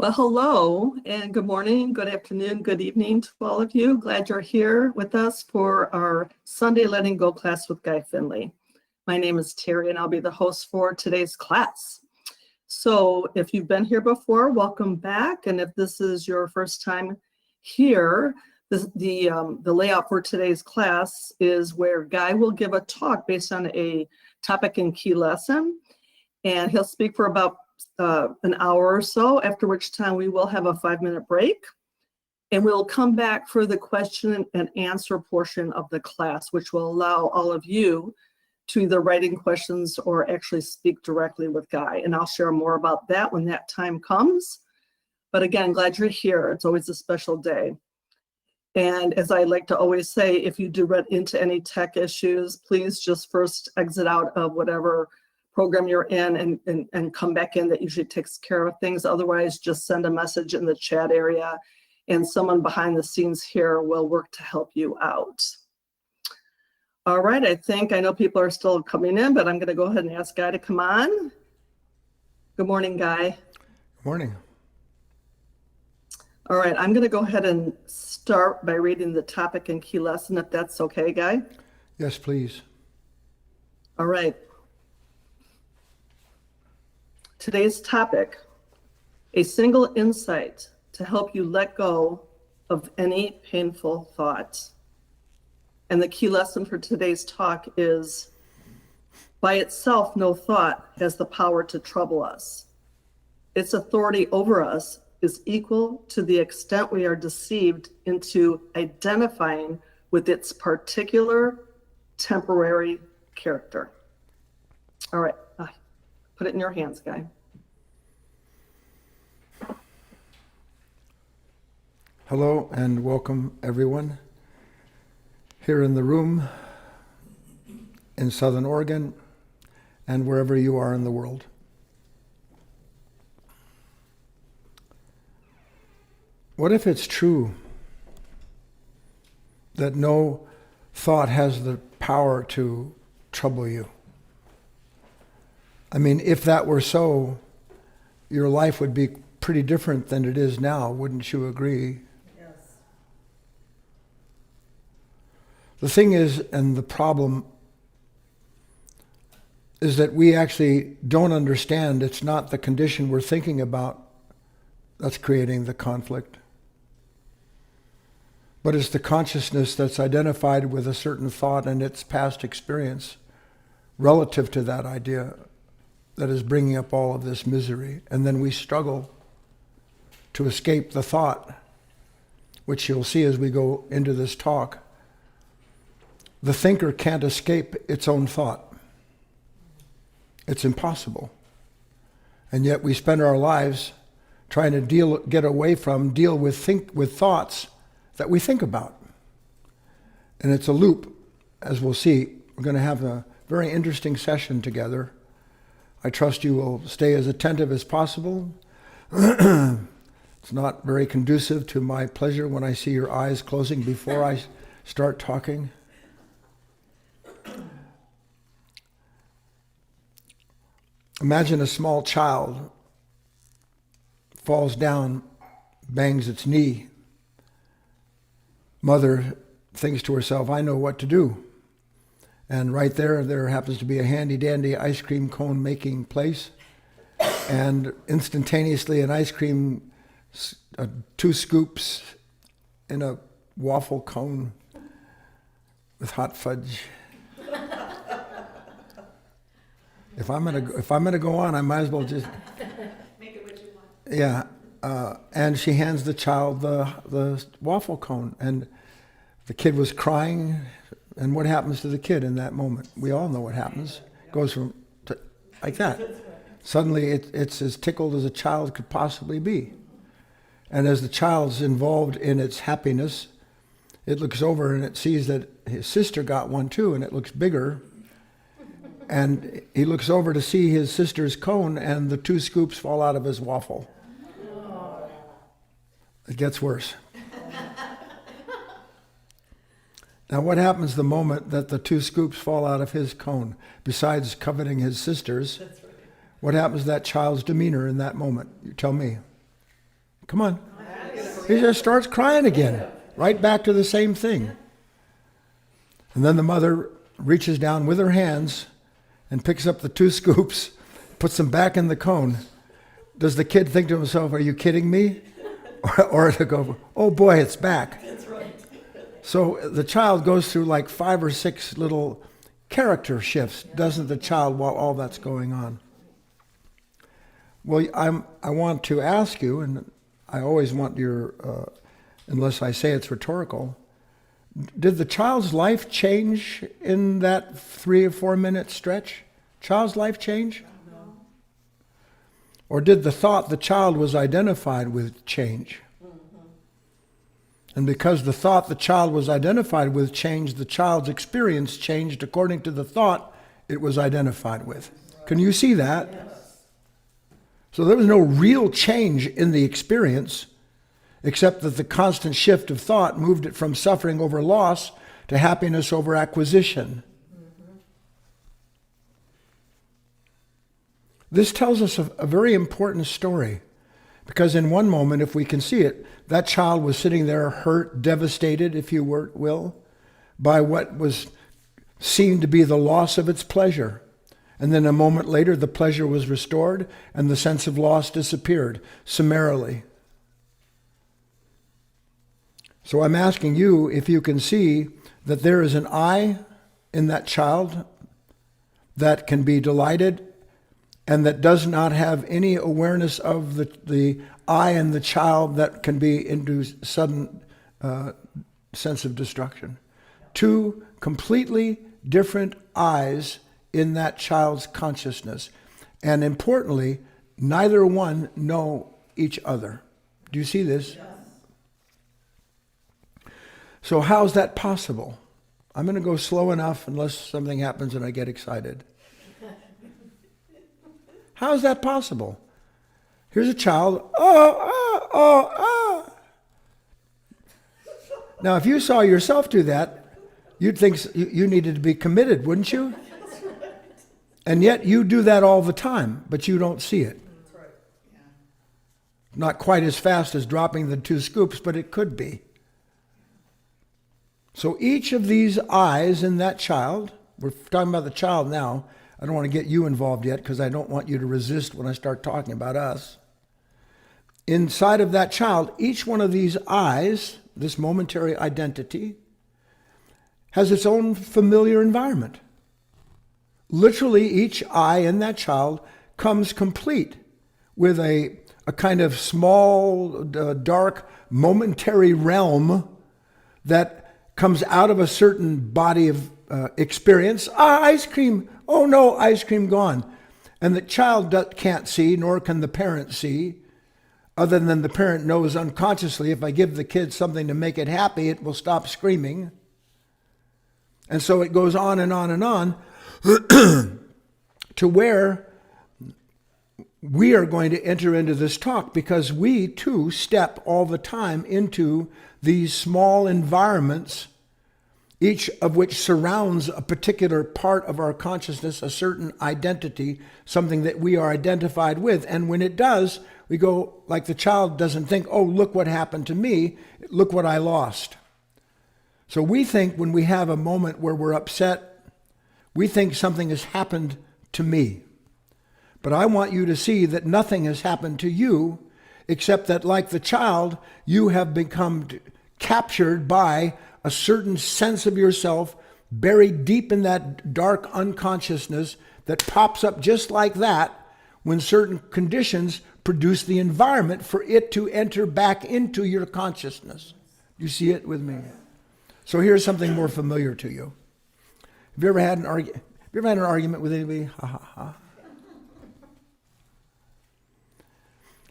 Well, hello and good morning, good afternoon, good evening to all of you. Glad you're here with us for our Sunday Letting Go class with Guy Finley. My name is Terry and I'll be the host for today's class. So if you've been here before, welcome back. And if this is your first time here, the layout for today's class is where Guy will give a talk based on a topic and key lesson. And he'll speak for about an hour or so, after which time we will have a 5-minute break. And we'll come back for the question and answer portion of the class, which will allow all of you to either write in questions or actually speak directly with Guy. And I'll share more about that when that time comes. But again, glad you're here. It's always a special day. And as I like to always say, if you do run into any tech issues, please just first exit out of whatever program you're in and come back in. That usually takes care of things. Otherwise, just send a message in the chat area and someone behind the scenes here will work to help you out. All right, I know people are still coming in, but I'm going to go ahead and ask Guy to come on. Good morning, Guy. Good morning. All right, I'm going to go ahead and start by reading the topic and key lesson, if that's okay, Guy. Yes, please. All right. Today's topic, a single insight to help you let go of any painful thoughts. And the key lesson for today's talk is, by itself, no thought has the power to trouble us. Its authority over us is equal to the extent we are deceived into identifying with its particular temporary character. All right, put it in your hands, Guy. Hello and welcome everyone here in the room in Southern Oregon and wherever you are in the world. What if it's true that no thought has the power to trouble you? I mean, if that were so, your life would be pretty different than it is now, wouldn't you agree? Yes. The thing is, and the problem is that we actually don't understand it's not the condition we're thinking about that's creating the conflict, but it's the consciousness that's identified with a certain thought and its past experience relative to that idea that is bringing up all of this misery. And then we struggle to escape the thought, which you'll see as we go into this talk. The thinker can't escape its own thought. It's impossible. And yet we spend our lives trying to deal with thoughts that we think about. And it's a loop, as we'll see. We're going to have a very interesting session together. I trust you will stay as attentive as possible. It's not very conducive to my pleasure when I see your eyes closing before I start talking. Imagine a small child falls down, bangs its knee. Mother thinks to herself, I know what to do. And right there happens to be a handy-dandy ice cream cone making place. And instantaneously an ice cream, 2 scoops in a waffle cone with hot fudge. If I'm gonna go on, I might as well just make it what you want. Yeah, and she hands the child the waffle cone, and the kid was crying. And what happens to the kid in that moment? We all know what happens. Goes from like that. Suddenly, it's as tickled as a child could possibly be. And as the child's involved in its happiness, it looks over and it sees that his sister got one too, and it looks bigger. And he looks over to see his sister's cone, and the 2 scoops fall out of his waffle. It gets worse. Now, what happens the moment that the 2 scoops fall out of his cone, besides coveting his sister's? That's right. What happens to that child's demeanor in that moment? You tell me. Come on. He just starts crying again, right back to the same thing. And then the mother reaches down with her hands and picks up the 2 scoops, puts them back in the cone. Does the kid think to himself, are you kidding me? Or to go, oh boy, it's back. That's right. So the child goes through like 5 or 6 little character shifts, doesn't the child, while all that's going on? Well, I want to ask you, and I always want your, unless I say it's rhetorical, did the child's life change in that 3 or 4 minute stretch? Child's life change? No. Or did the thought the child was identified with change? And because the thought the child was identified with changed, the child's experience changed according to the thought it was identified with. Can you see that? Yes. So there was no real change in the experience, except that the constant shift of thought moved it from suffering over loss to happiness over acquisition. This tells us a very important story, because in one moment, if we can see it, that child was sitting there hurt, devastated, if you will, by what was seen to be the loss of its pleasure. And then a moment later, the pleasure was restored and the sense of loss disappeared summarily. So I'm asking you if you can see that there is an I in that child that can be delighted and that does not have any awareness of the I in the child that can be into sudden sense of destruction. 2 completely different eyes in that child's consciousness. And importantly, neither one know each other. Do you see this? Yes. So how's that possible? I'm going to go slow enough unless something happens and I get excited. How is that possible? Here's a child. Now, if you saw yourself do that, you'd think you needed to be committed, wouldn't you? And yet you do that all the time, but you don't see it. That's right. Yeah. Not quite as fast as dropping the 2 scoops, but it could be. So each of these eyes in that child, we're talking about the child now. I don't want to get you involved yet because I don't want you to resist when I start talking about us. Inside of that child, each one of these eyes, this momentary identity, has its own familiar environment. Literally, each eye in that child comes complete with a kind of small, dark, momentary realm that comes out of a certain body of experience. Ice cream. Oh no, ice cream gone. And the child can't see, nor can the parent see, other than the parent knows unconsciously, if I give the kid something to make it happy, it will stop screaming. And so it goes on and on and on to where we are going to enter into this talk, because we too step all the time into these small environments, each of which surrounds a particular part of our consciousness, a certain identity, something that we are identified with. And when it does, we go, like the child doesn't think, oh, look what happened to me, look what I lost. So we think when we have a moment where we're upset, we think something has happened to me. But I want you to see that nothing has happened to you, except that, like the child, you have become captured by a certain sense of yourself buried deep in that dark unconsciousness that pops up just like that when certain conditions produce the environment for it to enter back into your consciousness. You see it with me? So here's something more familiar to you. Have you ever had an argument with anybody? Ha ha ha.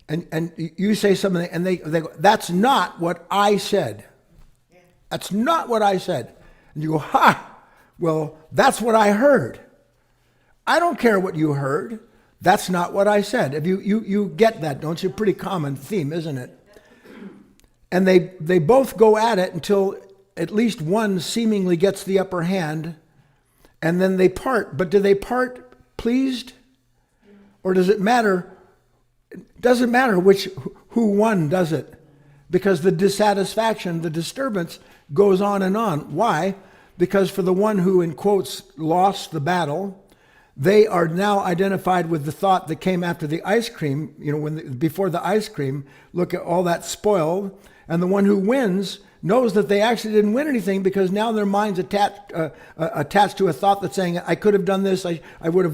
And you say something, and they go, that's not what I said. That's not what I said. And you go, ha, well, that's what I heard. I don't care what you heard. That's not what I said. If you get that, don't you? Pretty common theme, isn't it? And they both go at it until at least one seemingly gets the upper hand, and then they part. But do they part pleased? Or does it matter? It doesn't matter who won, does it? Because the dissatisfaction, the disturbance goes on and on. Why? Because for the one who, in quotes, lost the battle, they are now identified with the thought that came after the ice cream, before the ice cream, look at all that spoiled. And the one who wins knows that they actually didn't win anything, because now their mind's attached to a thought that's saying, I could have done this, I would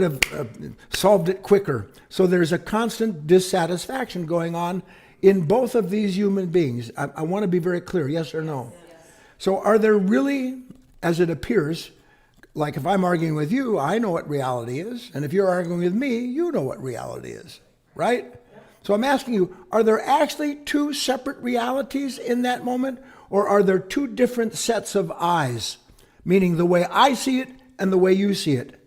have solved it quicker. So there's a constant dissatisfaction going on in both of these human beings. I want to be very clear, yes or no? Yes. So are there really, as it appears, like if I'm arguing with you, I know what reality is. And if you're arguing with me, you know what reality is, right? Yep. So I'm asking you, are there actually two separate realities in that moment? Or are there two different sets of eyes? Meaning the way I see it and the way you see it.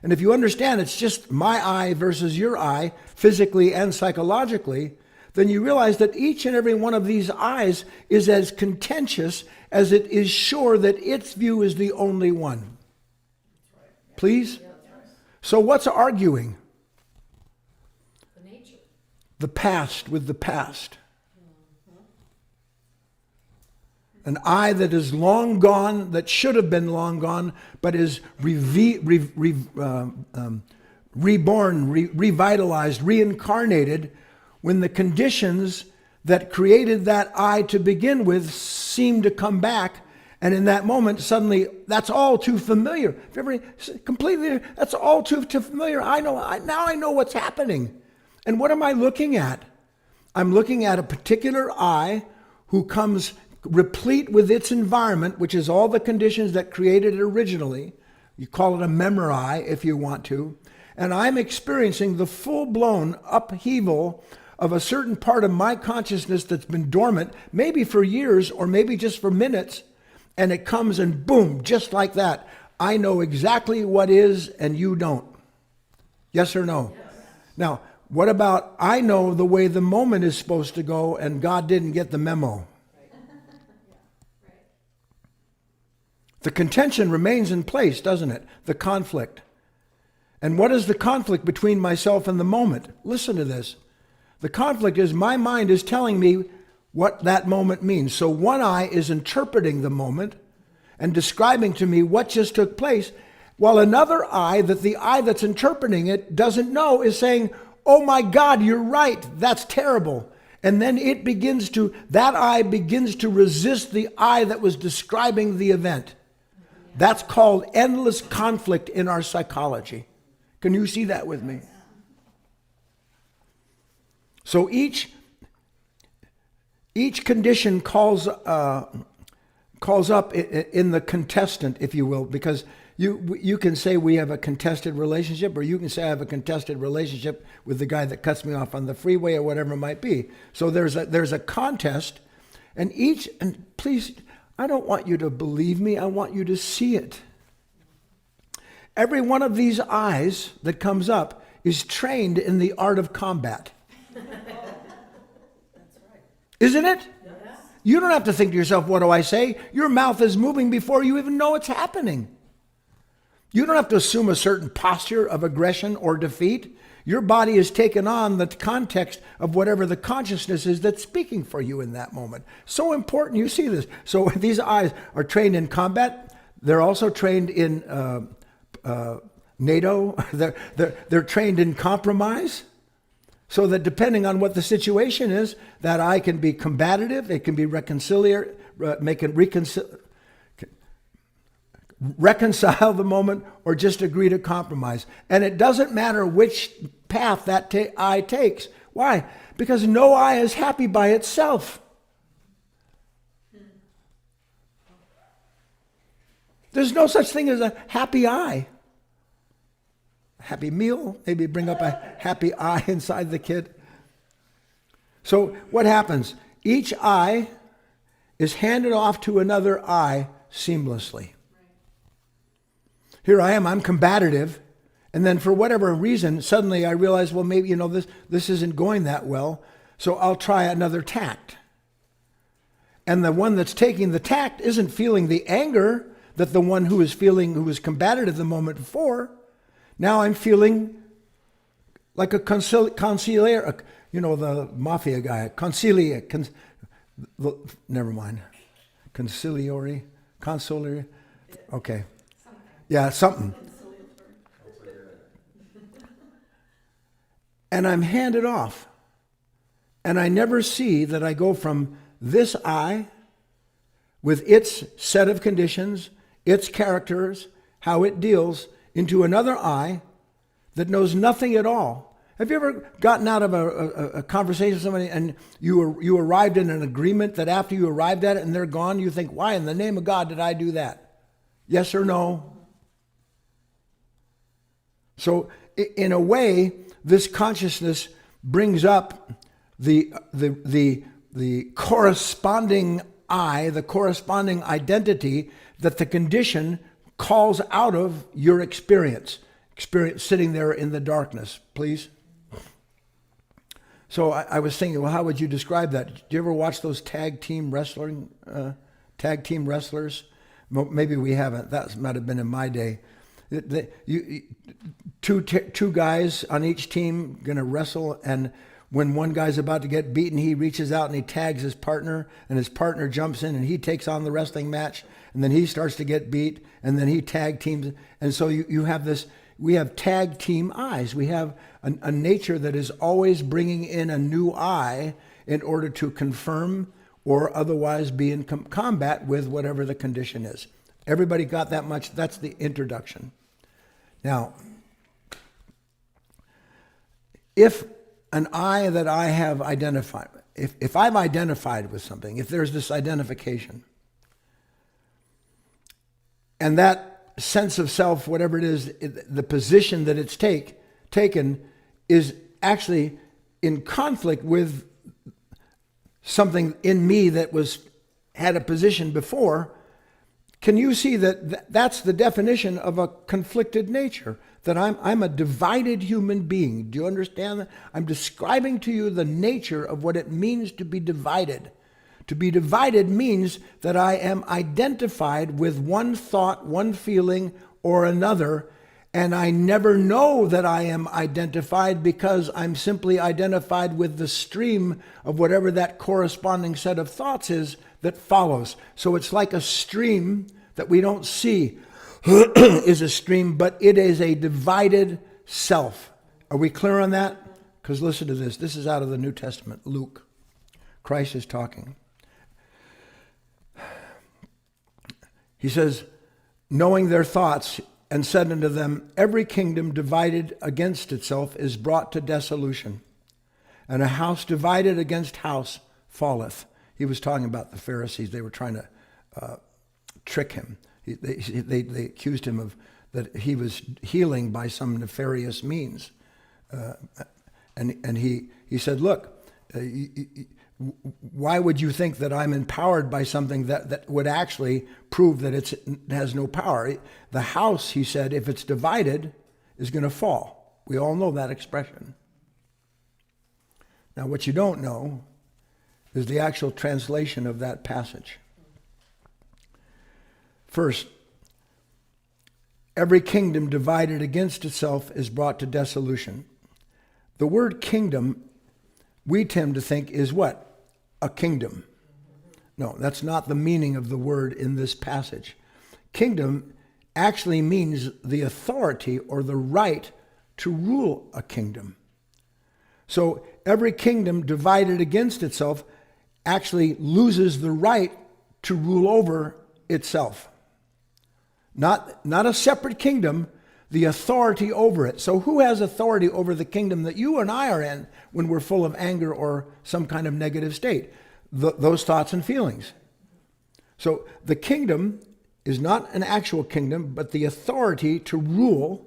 And if you understand it's just my eye versus your eye, physically and psychologically, then you realize that each and every one of these eyes is as contentious as it is sure that its view is the only one. Please? So what's arguing? The nature. The past with the past. An eye that is long gone, that should have been long gone, but is reborn, revitalized, reincarnated, when the conditions that created that eye to begin with seem to come back. And in that moment, suddenly, that's all too familiar. Completely, that's all too familiar. Now I know what's happening. And what am I looking at? I'm looking at a particular eye who comes replete with its environment, which is all the conditions that created it originally. You call it a memory if you want to. And I'm experiencing the full-blown upheaval of a certain part of my consciousness that's been dormant, maybe for years or maybe just for minutes, and it comes and boom, just like that. I know exactly what is and you don't. Yes or no? Yes. Now, what about I know the way the moment is supposed to go and God didn't get the memo? The contention remains in place, doesn't it? The conflict. And what is the conflict between myself and the moment? Listen to this. The conflict is my mind is telling me what that moment means. So one eye is interpreting the moment and describing to me what just took place, while another eye, that the eye that's interpreting it doesn't know, is saying, oh my God, you're right, that's terrible. And then that eye begins to resist the eye that was describing the event. That's called endless conflict in our psychology. Can you see that with me? So each condition calls up in the contestant, if you will, because you can say we have a contested relationship, or you can say I have a contested relationship with the guy that cuts me off on the freeway or whatever it might be. So there's a contest, and please, I don't want you to believe me, I want you to see it. Every one of these eyes that comes up is trained in the art of combat. Isn't it? Yes. You don't have to think to yourself, what do I say? Your mouth is moving before you even know it's happening. You don't have to assume a certain posture of aggression or defeat. Your body is taken on the context of whatever the consciousness is that's speaking for you in that moment. So important, you see this. So these eyes are trained in combat. They're also trained in NATO. They're trained in compromise. So that depending on what the situation is, that eye can be combative, it can be reconcile the moment, or just agree to compromise. And it doesn't matter which path that eye takes. Why? Because no eye is happy by itself. There's no such thing as a happy eye. Happy meal, maybe bring up a happy eye inside the kid. So what happens? Each eye is handed off to another eye seamlessly. Here I am, I'm combative, and then for whatever reason, suddenly I realize, well, maybe, this isn't going that well, so I'll try another tact. And the one that's taking the tact isn't feeling the anger that the one who was combative the moment before. Now I'm feeling like a conciliar, the mafia guy, never mind. Conciliary, okay. Yeah, something. And I'm handed off. And I never see that I go from this eye with its set of conditions, its characters, how it deals, into another eye that knows nothing at all. Have you ever gotten out of a conversation with somebody and you arrived in an agreement that after you arrived at it and they're gone, you think, why in the name of God did I do that? Yes or no? So in a way, this consciousness brings up the corresponding I, the corresponding identity that the condition calls out of your experience sitting there in the darkness, please. So I was thinking, well, how would you describe that? Did you ever watch those tag team wrestlers? Maybe we haven't. That might have been in my day. Two guys on each team going to wrestle, and when one guy's about to get beaten, he reaches out and he tags his partner, and his partner jumps in and he takes on the wrestling match, and then he starts to get beat, and then he tag teams. And so you have this, we have tag team eyes. We have a nature that is always bringing in a new eye in order to confirm or otherwise be in combat with whatever the condition is. Everybody got that much? That's the introduction. Now, if an eye that I have identified, if I'm identified with something, if there's this identification, and that sense of self, whatever it is, the position that it's taken is actually in conflict with something in me that had a position before, can you see that that's the definition of a conflicted nature? That I'm a divided human being. Do you understand that? I'm describing to you the nature of what it means to be divided. To be divided means that I am identified with one thought, one feeling, or another, and I never know that I am identified because I'm simply identified with the stream of whatever that corresponding set of thoughts is that follows. So it's like a stream that we don't see is a stream, but it is a divided self. Are we clear on that? Because listen to this. This is out of the New Testament, Luke. Christ is talking. He says, knowing their thoughts, and said unto them, every kingdom divided against itself is brought to dissolution, and a house divided against house falleth. He was talking about the Pharisees. They were trying to trick him. They accused him of that he was healing by some nefarious means. And he said, look, why would you think that I'm empowered by something that would actually prove that it has no power? The house, he said, if it's divided, is going to fall. We all know that expression. Now, what you don't know is the actual translation of that passage. First, every kingdom divided against itself is brought to dissolution. The word kingdom, we tend to think is what? A kingdom. No, that's not the meaning of the word in this passage. Kingdom actually means the authority or the right to rule a kingdom. So every kingdom divided against itself actually loses the right to rule over itself. Not a separate kingdom, the authority over it. So who has authority over the kingdom that you and I are in when we're full of anger or some kind of negative state? Those thoughts and feelings. So the kingdom is not an actual kingdom, but the authority to rule.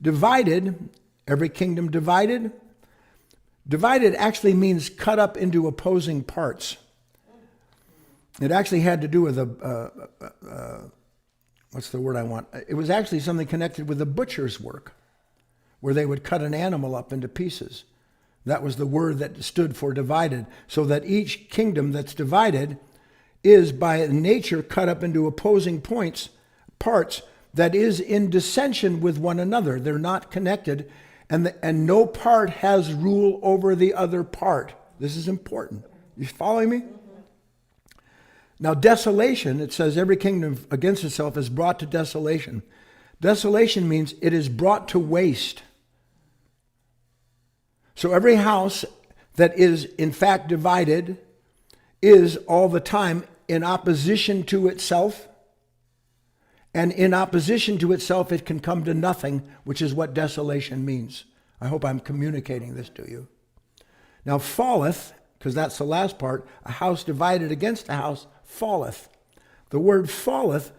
Divided, every kingdom divided. Divided actually means cut up into opposing parts. It actually had to do with what's the word I want? It was actually something connected with the butcher's work, where they would cut an animal up into pieces. That was the word that stood for divided. So that each kingdom that's divided is by nature cut up into opposing parts that is in dissension with one another. They're not connected, and no part has rule over the other part. This is important. You following me? Now, desolation, it says every kingdom against itself is brought to desolation. Desolation means it is brought to waste. So every house that is in fact divided is all the time in opposition to itself. And in opposition to itself, it can come to nothing, which is what desolation means. I hope I'm communicating this to you. Now, falleth, because that's the last part, a house divided against a house falleth. The word falleth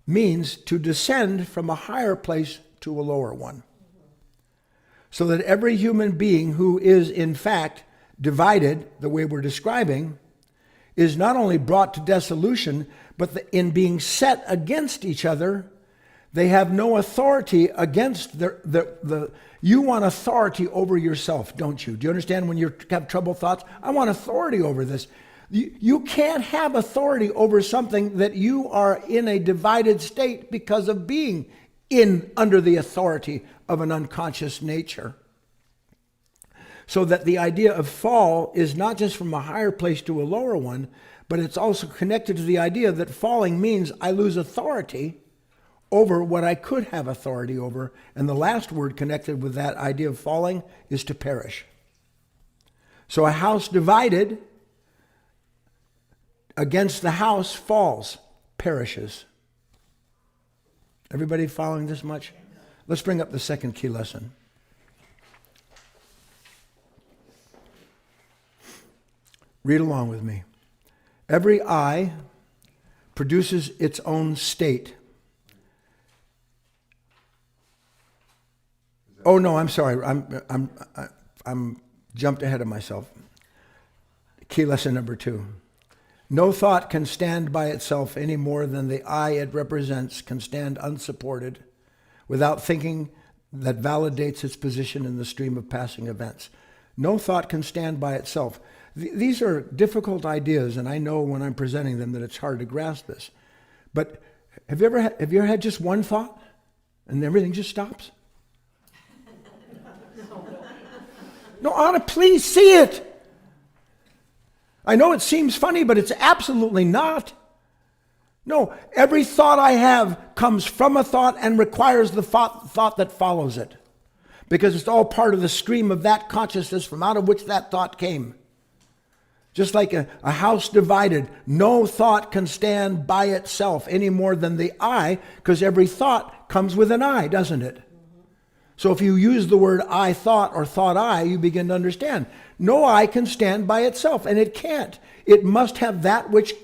means to descend from a higher place to a lower one. So that every human being who is in fact divided, the way we're describing, is not only brought to dissolution, but in being set against each other, they have no authority against you want authority over yourself, don't you? Do you understand when you have troubled thoughts? I want authority over this. You can't have authority over something that you are in a divided state because of being under the authority of an unconscious nature. So that the idea of fall is not just from a higher place to a lower one, but it's also connected to the idea that falling means I lose authority over what I could have authority over. And the last word connected with that idea of falling is to perish. So a house divided against the house falls, perishes. Everybody following this much? Let's bring up the second key lesson. Read along with me. Every I produces its own state. Oh no, I'm sorry. I'm jumped ahead of myself. Key lesson number 2. No thought can stand by itself any more than the I it represents can stand unsupported without thinking that validates its position in the stream of passing events. No thought can stand by itself. These are difficult ideas, and I know when I'm presenting them that it's hard to grasp this. But have you ever had just one thought and everything just stops? No, Anna, please see it. I know it seems funny, but it's absolutely not. No, every thought I have comes from a thought and requires the thought that follows it. Because it's all part of the stream of that consciousness from out of which that thought came. Just like a house divided, no thought can stand by itself any more than the I, because every thought comes with an I, doesn't it? So if you use the word I thought or thought I, you begin to understand. No I can stand by itself, and it can't. It must have that which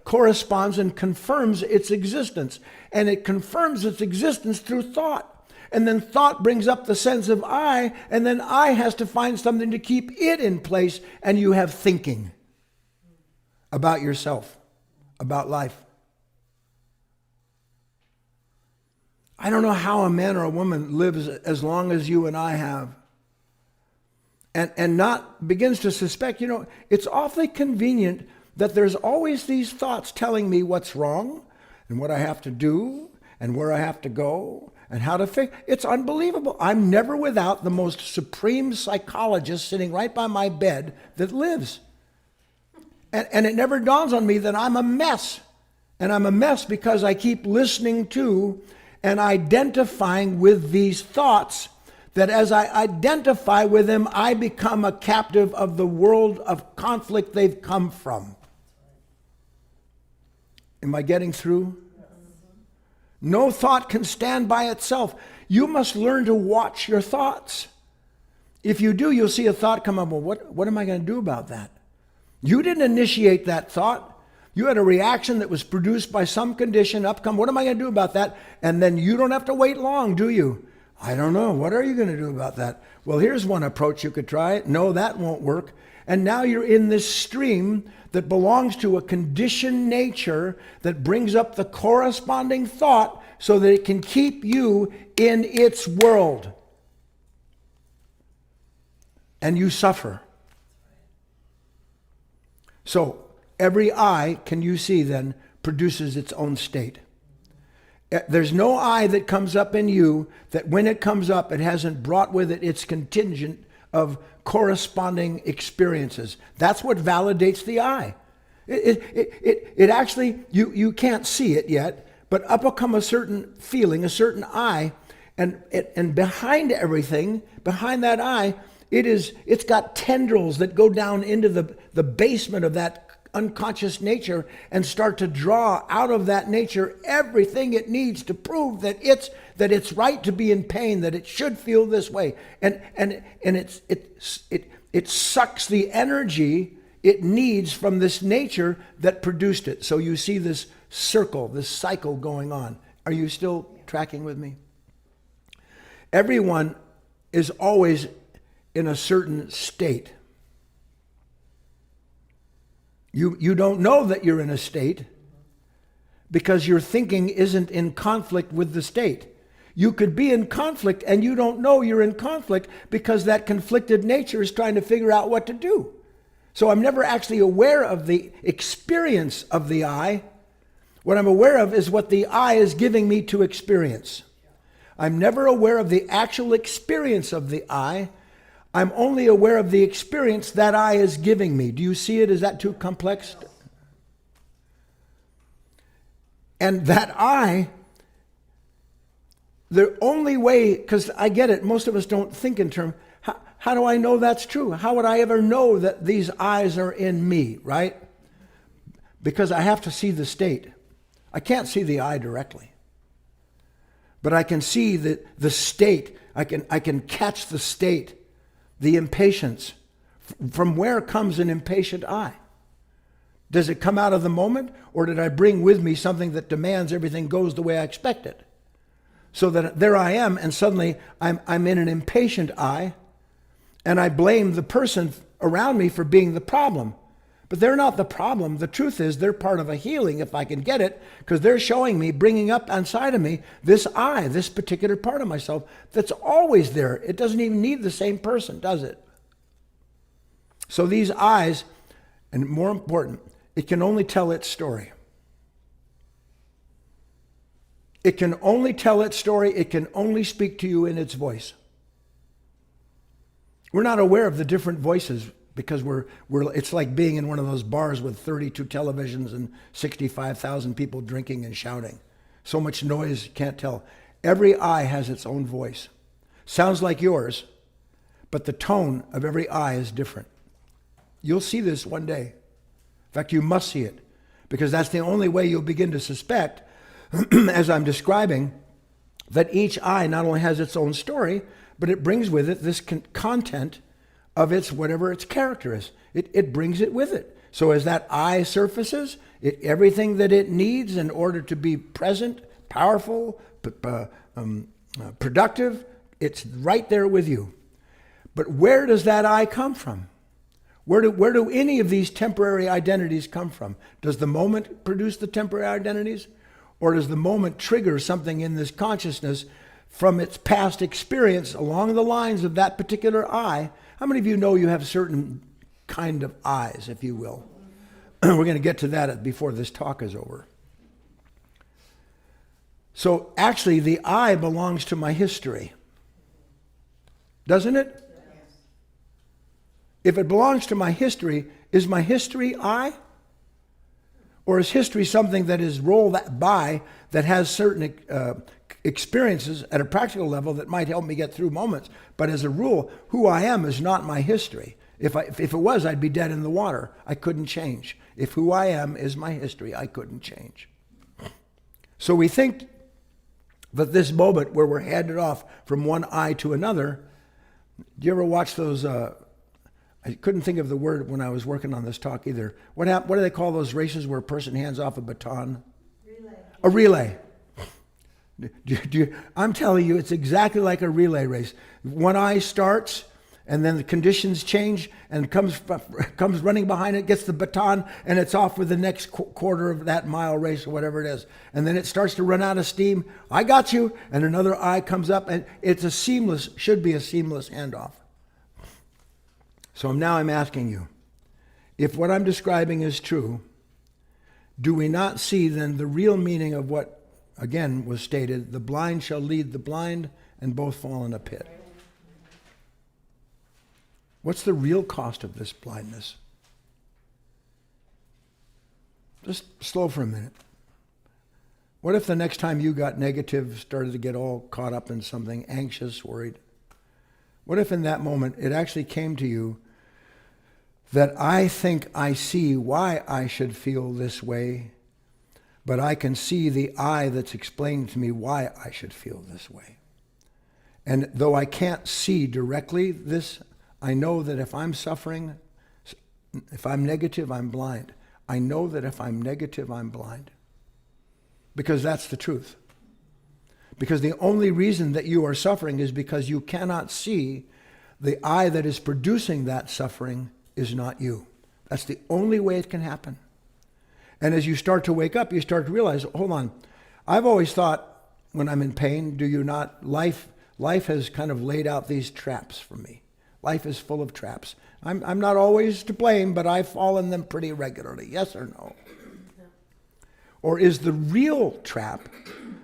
corresponds and confirms its existence. And it confirms its existence through thought. And then thought brings up the sense of I, and then I has to find something to keep it in place, and you have thinking about yourself, about life. I don't know how a man or a woman lives as long as you and I have, and not begins to suspect, it's awfully convenient that there's always these thoughts telling me what's wrong and what I have to do and where I have to go and how to fix. It's unbelievable. I'm never without the most supreme psychologist sitting right by my bed that lives. And it never dawns on me that I'm a mess. And I'm a mess because I keep listening to and identifying with these thoughts, that as I identify with them, I become a captive of the world of conflict they've come from. Am I getting through? No thought can stand by itself. You must learn to watch your thoughts. If you do, you'll see a thought come up. Well, what am I going to do about that? You didn't initiate that thought. You had a reaction that was produced by some condition. What am I going to do about that? And then you don't have to wait long, do you? I don't know. What are you going to do about that? Well, here's one approach you could try. No, that won't work. And now you're in this stream that belongs to a conditioned nature that brings up the corresponding thought so that it can keep you in its world. And you suffer. So every I, can you see then, produces its own state. There's no I that comes up in you that when it comes up, it hasn't brought with it its contingent of corresponding experiences. That's what validates the I. It actually, you can't see it yet, but up will come a certain feeling, a certain I, and behind everything, behind that I, it's got tendrils that go down into the basement of that unconscious nature and start to draw out of that nature everything it needs to prove that it's right to be in pain, that it should feel this way, and it sucks the energy it needs from this nature that produced it. So you see this circle, this cycle going on. Are you still tracking with me? Everyone is always in a certain state. You don't know that you're in a state because your thinking isn't in conflict with the state. You could be in conflict and you don't know you're in conflict because that conflicted nature is trying to figure out what to do. So I'm never actually aware of the experience of the I. What I'm aware of is what the I is giving me to experience. I'm never aware of the actual experience of the I. I'm only aware of the experience that I is giving me. Do you see it? Is that too complex? And that I, the only way, because I get it, most of us don't think in terms, how do I know that's true? How would I ever know that these I's are in me, right? Because I have to see the state. I can't see the I directly. But I can see the state. I can catch the state. The impatience From where comes an impatient I? Does it come out of the moment, or did I bring with me something that demands everything goes the way I expect it? So that there I am, and suddenly I'm in an impatient I, and I blame the person around me for being the problem. But they're not the problem. The truth is they're part of a healing, if I can get it, because they're showing me, bringing up inside of me, this I, this particular part of myself that's always there. It doesn't even need the same person, does it? So these I's, and more important, it can only tell its story. It can only tell its story. It can only speak to you in its voice. We're not aware of the different voices because it's like being in one of those bars with 32 televisions and 65,000 people drinking and shouting. So much noise, you can't tell. Every I has its own voice. Sounds like yours, but the tone of every I is different. You'll see this one day. In fact, you must see it, because that's the only way you'll begin to suspect, as I'm describing, that each I not only has its own story, but it brings with it this content of its whatever its character is. It brings it with it. So as that I surfaces, everything that it needs in order to be present, powerful, productive, it's right there with you. But where does that I come from? Where do any of these temporary identities come from? Does the moment produce the temporary identities? Or does the moment trigger something in this consciousness from its past experience along the lines of that particular I? How many of you know you have certain kind of I's, if you will? We're going to get to that before this talk is over. So actually, the I belongs to my history. Doesn't it? If it belongs to my history, is my history I? Or is history something that is rolled by, that has certain experiences at a practical level that might help me get through moments? But as a rule, who I am is not my history. If it was, I'd be dead in the water. I couldn't change. If who I am is my history, I couldn't change. So we think that this moment where we're handed off from one I to another, do you ever watch those... I couldn't think of the word when I was working on this talk either. What do they call those races where a person hands off a baton? Relay. A relay. I'm telling you, it's exactly like a relay race. One eye starts, and then the conditions change, and comes running behind it, gets the baton, and it's off for the next quarter of that mile race or whatever it is. And then it starts to run out of steam. I got you. And another eye comes up, and should be a seamless handoff. So now I'm asking you, if what I'm describing is true, do we not see then the real meaning of what, again, was stated, the blind shall lead the blind and both fall in a pit? What's the real cost of this blindness? Just slow for a minute. What if the next time you got negative, started to get all caught up in something, anxious, worried? What if in that moment it actually came to you that I think I see why I should feel this way, but I can see the I that's explaining to me why I should feel this way. And though I can't see directly this, I know that if I'm suffering, if I'm negative, I'm blind. I know that if I'm negative, I'm blind. Because that's the truth. Because the only reason that you are suffering is because you cannot see the I that is producing that suffering is not you. That's the only way it can happen. And as you start to wake up, you start to realize, hold on, I've always thought when I'm in pain, do you not, life has kind of laid out these traps for me. Life is full of traps. I'm not always to blame, but I fall in them pretty regularly. Yes or no? Or is the real trap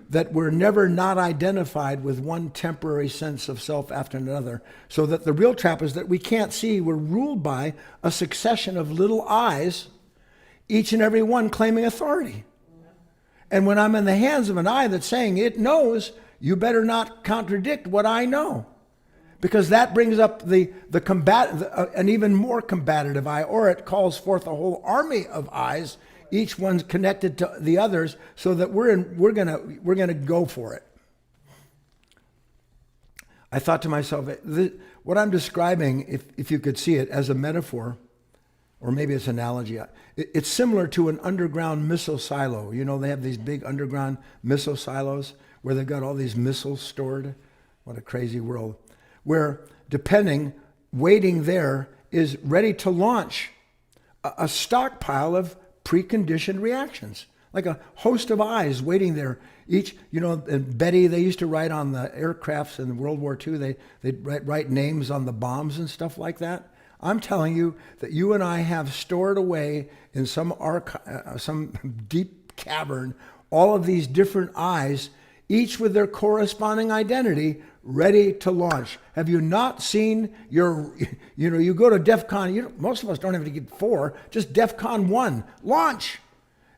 that we're never not identified with one temporary sense of self after another, so that the real trap is that we can't see we're ruled by a succession of little I's, each and every one claiming authority. And when I'm in the hands of an I that's saying it knows, you better not contradict what I know. Because that brings up an even more combative I, or it calls forth a whole army of I's, each one's connected to the others, so that we're gonna go for it. I thought to myself, what I'm describing, if you could see it as a metaphor, or maybe it's an analogy, it's similar to an underground missile silo. You know, they have these big underground missile silos where they've got all these missiles stored. What a crazy world. Where, waiting there is ready to launch a stockpile of preconditioned reactions, like a host of eyes waiting there. Each, you know, and Betty, they used to write on the aircrafts in World War II, they'd write names on the bombs and stuff like that. I'm telling you that you and I have stored away in some deep cavern all of these different eyes, each with their corresponding identity, ready to launch. Have you not seen you go to DEF CON, most of us don't have to get 4, just DEF CON 1, launch.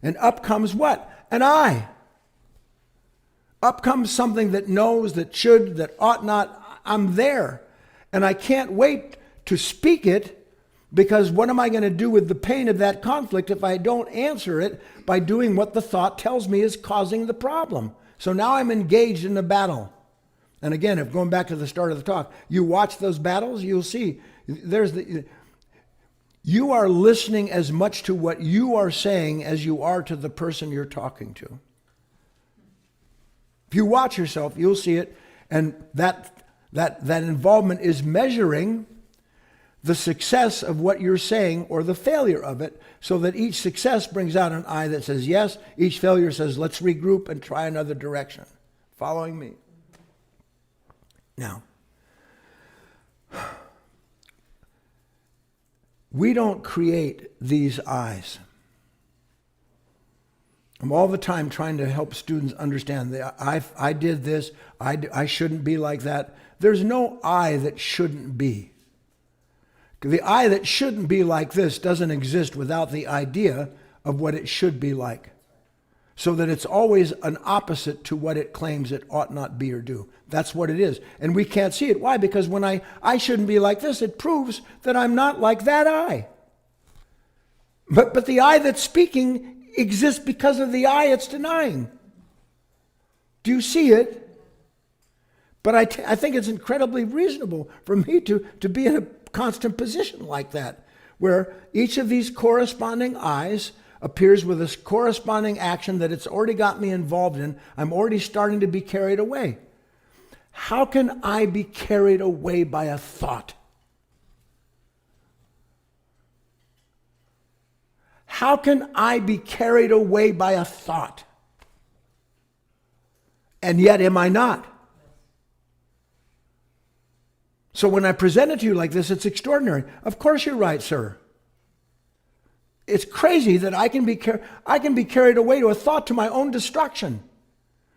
And up comes what? An eye. Up comes something that knows, that should, that ought not. I'm there. And I can't wait to speak it, because what am I going to do with the pain of that conflict if I don't answer it by doing what the thought tells me is causing the problem? So now I'm engaged in a battle. And again, if going back to the start of the talk, you watch those battles, you'll see you are listening as much to what you are saying as you are to the person you're talking to. If you watch yourself, you'll see it, and that involvement is measuring the success of what you're saying or the failure of it, so that each success brings out an eye that says yes, each failure says let's regroup and try another direction. Following me? Now, we don't create these eyes. I'm all the time trying to help students understand that I did this, I shouldn't be like that. There's no I that shouldn't be. The I that shouldn't be like this doesn't exist without the idea of what it should be like. So that it's always an opposite to what it claims it ought not be or do. That's what it is. And we can't see it. Why? Because when I shouldn't be like this, it proves that I'm not like that I. But the I that's speaking exists because of the I it's denying. Do you see it? But I think it's incredibly reasonable for me to be in a constant position like that, where each of these corresponding I's appears with a corresponding action that it's already got me involved in. I'm already starting to be carried away. How can I be carried away by a thought? How can I be carried away by a thought? And yet am I not? So when I present it to you like this, it's extraordinary. Of course you're right, sir. It's crazy that I can be carried away to a thought to my own destruction.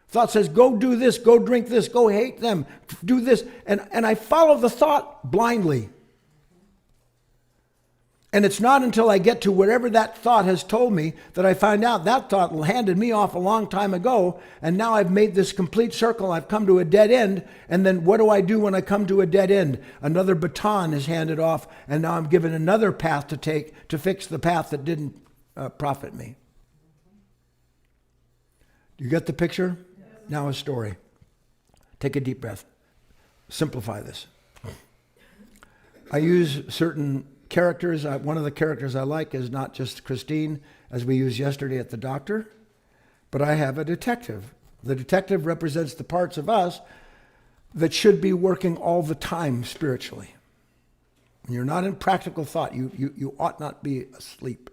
Thought says, go do this, go drink this, go hate them, do this. And I follow the thought blindly. And it's not until I get to wherever that thought has told me that I find out that thought handed me off a long time ago, and now I've made this complete circle. I've come to a dead end, and then what do I do when I come to a dead end? Another baton is handed off, and now I'm given another path to take to fix the path that didn't profit me. Do you get the picture? Yes. Now a story. Take a deep breath. Simplify this. I use certain characters. One of the characters I like is not just Christine, as we used yesterday at the doctor, but I have a detective. The detective represents the parts of us that should be working all the time spiritually. When you're not in practical thought, you ought not be asleep.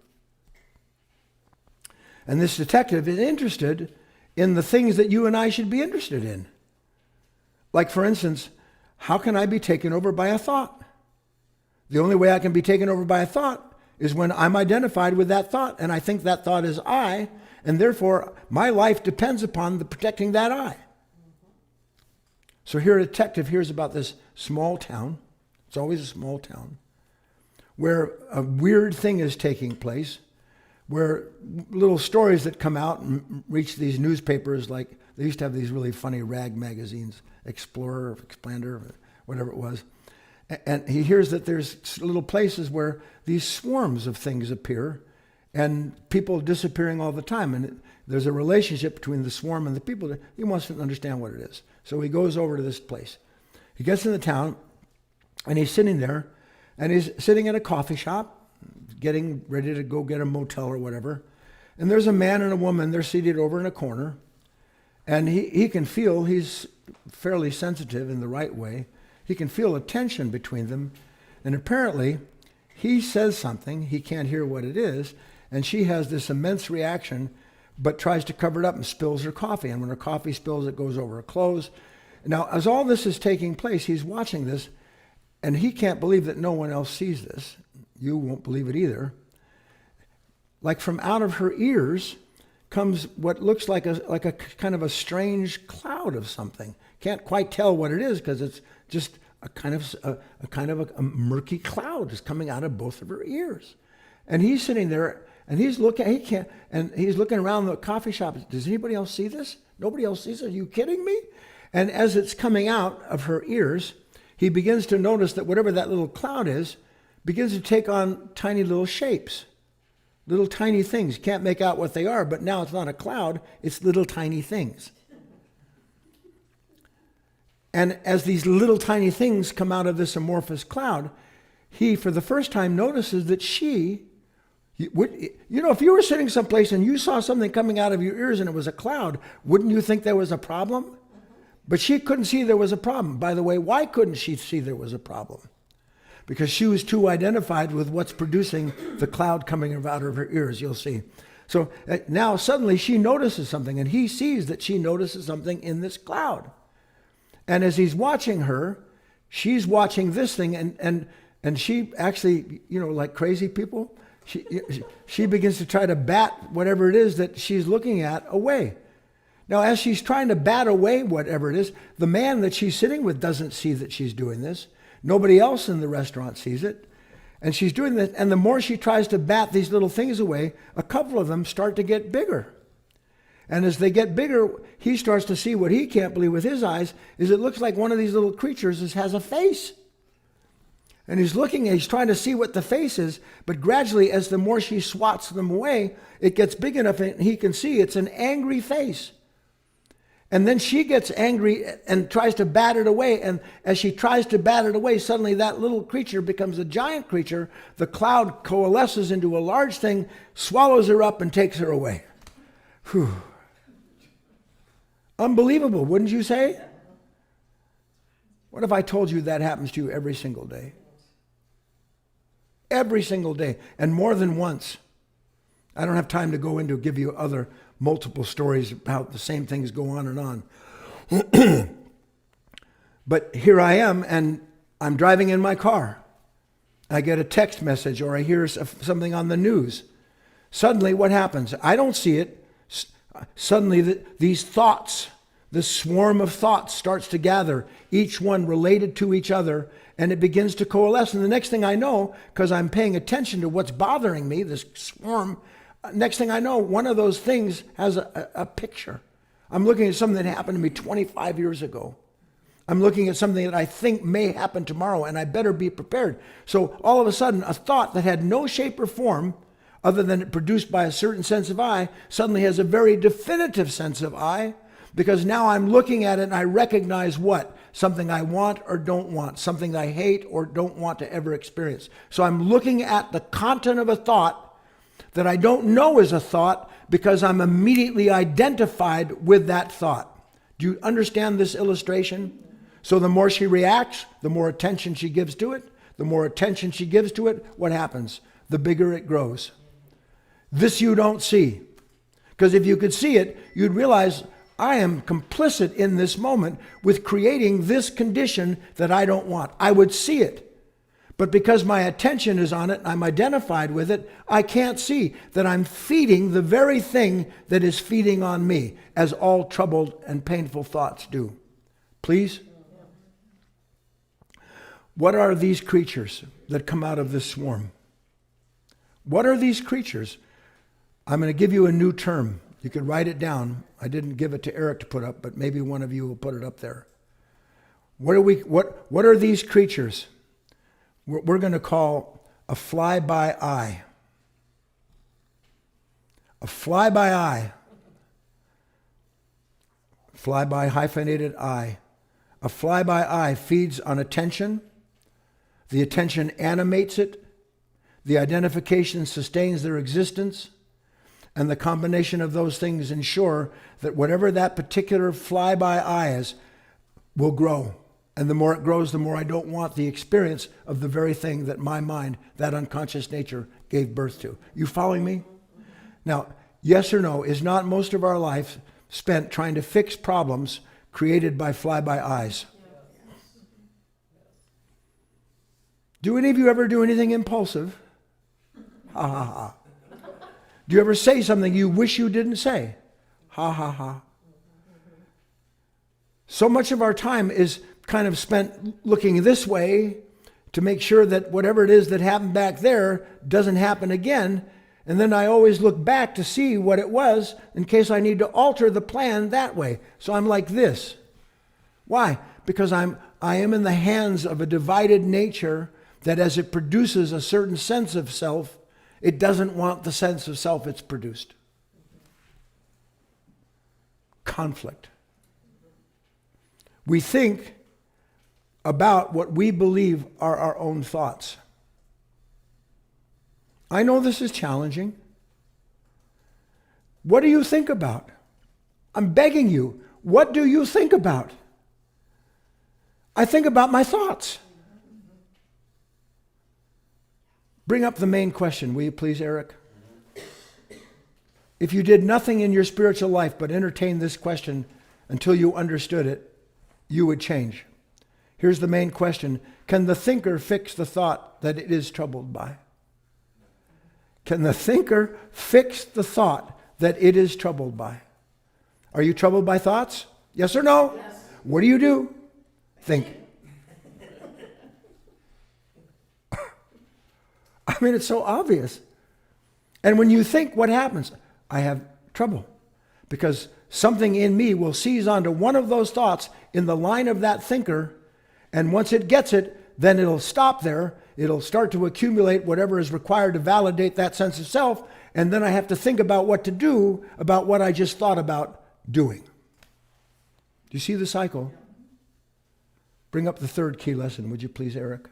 And this detective is interested in the things that you and I should be interested in. Like, for instance, how can I be taken over by a thought? The only way I can be taken over by a thought is when I'm identified with that thought, and I think that thought is I, and therefore my life depends upon the protecting that I. So here a detective hears about this small town. It's always a small town, where a weird thing is taking place, where little stories that come out and reach these newspapers, like they used to have these really funny rag magazines, Explorer, Expander, whatever it was. And he hears that there's little places where these swarms of things appear and people disappearing all the time. And there's a relationship between the swarm and the people. He wants to understand what it is. So he goes over to this place. He gets into town, and he's sitting there, and he's sitting in a coffee shop, getting ready to go get a motel or whatever. And there's a man and a woman, they're seated over in a corner, and he can feel, he's fairly sensitive in the right way, he can feel a tension between them. And apparently, he says something, he can't hear what it is, and she has this immense reaction, but tries to cover it up and spills her coffee. And when her coffee spills, it goes over her clothes. Now, as all this is taking place, he's watching this, and he can't believe that no one else sees this. You won't believe it either. Like from out of her ears comes what looks like a kind of a strange cloud of something. Can't quite tell what it is because it's just a kind of a murky cloud is coming out of both of her ears. And he's sitting there and he's looking around the coffee shop. Does anybody else see this? Nobody else sees it? Are you kidding me? And as it's coming out of her ears, he begins to notice that whatever that little cloud is begins to take on tiny little shapes, little tiny things. You can't make out what they are, but now it's not a cloud, it's little tiny things. And as these little tiny things come out of this amorphous cloud, he, for the first time, notices that she, if you were sitting someplace and you saw something coming out of your ears and it was a cloud, wouldn't you think there was a problem? But she couldn't see there was a problem. By the way, why couldn't she see there was a problem? Because she was too identified with what's producing the cloud coming out of her ears, you'll see. So now suddenly she notices something, and he sees that she notices something in this cloud. And as he's watching her, she's watching this thing, and she actually, like crazy people, she begins to try to bat whatever it is that she's looking at away. Now, as she's trying to bat away whatever it is, the man that she's sitting with doesn't see that she's doing this. Nobody else in the restaurant sees it. And she's doing this, and the more she tries to bat these little things away, a couple of them start to get bigger. And as they get bigger, he starts to see what he can't believe with his eyes, is it looks like one of these little creatures has a face. And he's looking and he's trying to see what the face is, but gradually, as the more she swats them away, it gets big enough and he can see it's an angry face. And then she gets angry and tries to bat it away. And as she tries to bat it away, suddenly that little creature becomes a giant creature. The cloud coalesces into a large thing, swallows her up, and takes her away. Whew. Unbelievable, wouldn't you say? What if I told you that happens to you every single day? Every single day, and more than once. I don't have time to go into give you other multiple stories about the same things go on and on. But here I am, and I'm driving in my car. I get a text message or I hear something on the news. Suddenly, what happens? I don't see it. Suddenly, these thoughts, this swarm of thoughts starts to gather, each one related to each other, and it begins to coalesce. And the next thing I know, because I'm paying attention to what's bothering me, this swarm, next thing I know, one of those things has a picture. I'm looking at something that happened to me 25 years ago. I'm looking at something that I think may happen tomorrow, and I better be prepared. So all of a sudden, a thought that had no shape or form, other than it produced by a certain sense of I, suddenly has a very definitive sense of I, because now I'm looking at it and I recognize what? Something I want or don't want, something I hate or don't want to ever experience. So I'm looking at the content of a thought that I don't know is a thought because I'm immediately identified with that thought. Do you understand this illustration? So the more she reacts, the more attention she gives to it. The more attention she gives to it, what happens? The bigger it grows. This you don't see. Because if you could see it, you'd realize I am complicit in this moment with creating this condition that I don't want. I would see it. But because my attention is on it, I'm identified with it, I can't see that I'm feeding the very thing that is feeding on me, as all troubled and painful thoughts do. Please? What are these creatures that come out of this swarm? What are these creatures? I'm going to give you a new term. You could write it down. I didn't give it to Eric to put up, but maybe one of you will put it up there. What are these creatures? We're going to call a fly-by-eye. A fly-by-eye. Fly-by hyphenated eye. A fly-by-eye feeds on attention. The attention animates it. The identification sustains their existence. And the combination of those things ensure that whatever that particular fly-by-eye is will grow. And the more it grows, the more I don't want the experience of the very thing that my mind, that unconscious nature, gave birth to. You following me? Now, yes or no, is not most of our life spent trying to fix problems created by fly-by-eyes? Do any of you ever do anything impulsive? Ha ha ha. Do you ever say something you wish you didn't say? Ha ha ha. So much of our time is kind of spent looking this way to make sure that whatever it is that happened back there doesn't happen again. And then I always look back to see what it was in case I need to alter the plan that way. So I'm like this. Why? Because I am in the hands of a divided nature that as it produces a certain sense of self, it doesn't want the sense of self it's produced. Conflict. We think about what we believe are our own thoughts. I know this is challenging. What do you think about? I'm begging you, what do you think about? I think about my thoughts. Bring up the main question, will you please, Eric? If you did nothing in your spiritual life but entertain this question until you understood it, you would change. Here's the main question. Can the thinker fix the thought that it is troubled by? Can the thinker fix the thought that it is troubled by? Are you troubled by thoughts? Yes or no? Yes. What do? Think. I mean, it's so obvious. And when you think, what happens? I have trouble. Because something in me will seize onto one of those thoughts in the line of that thinker, and once it gets it, then it'll stop there. It'll start to accumulate whatever is required to validate that sense of self, and then I have to think about what to do about what I just thought about doing. Do you see the cycle? Bring up the third key lesson, would you please, Eric?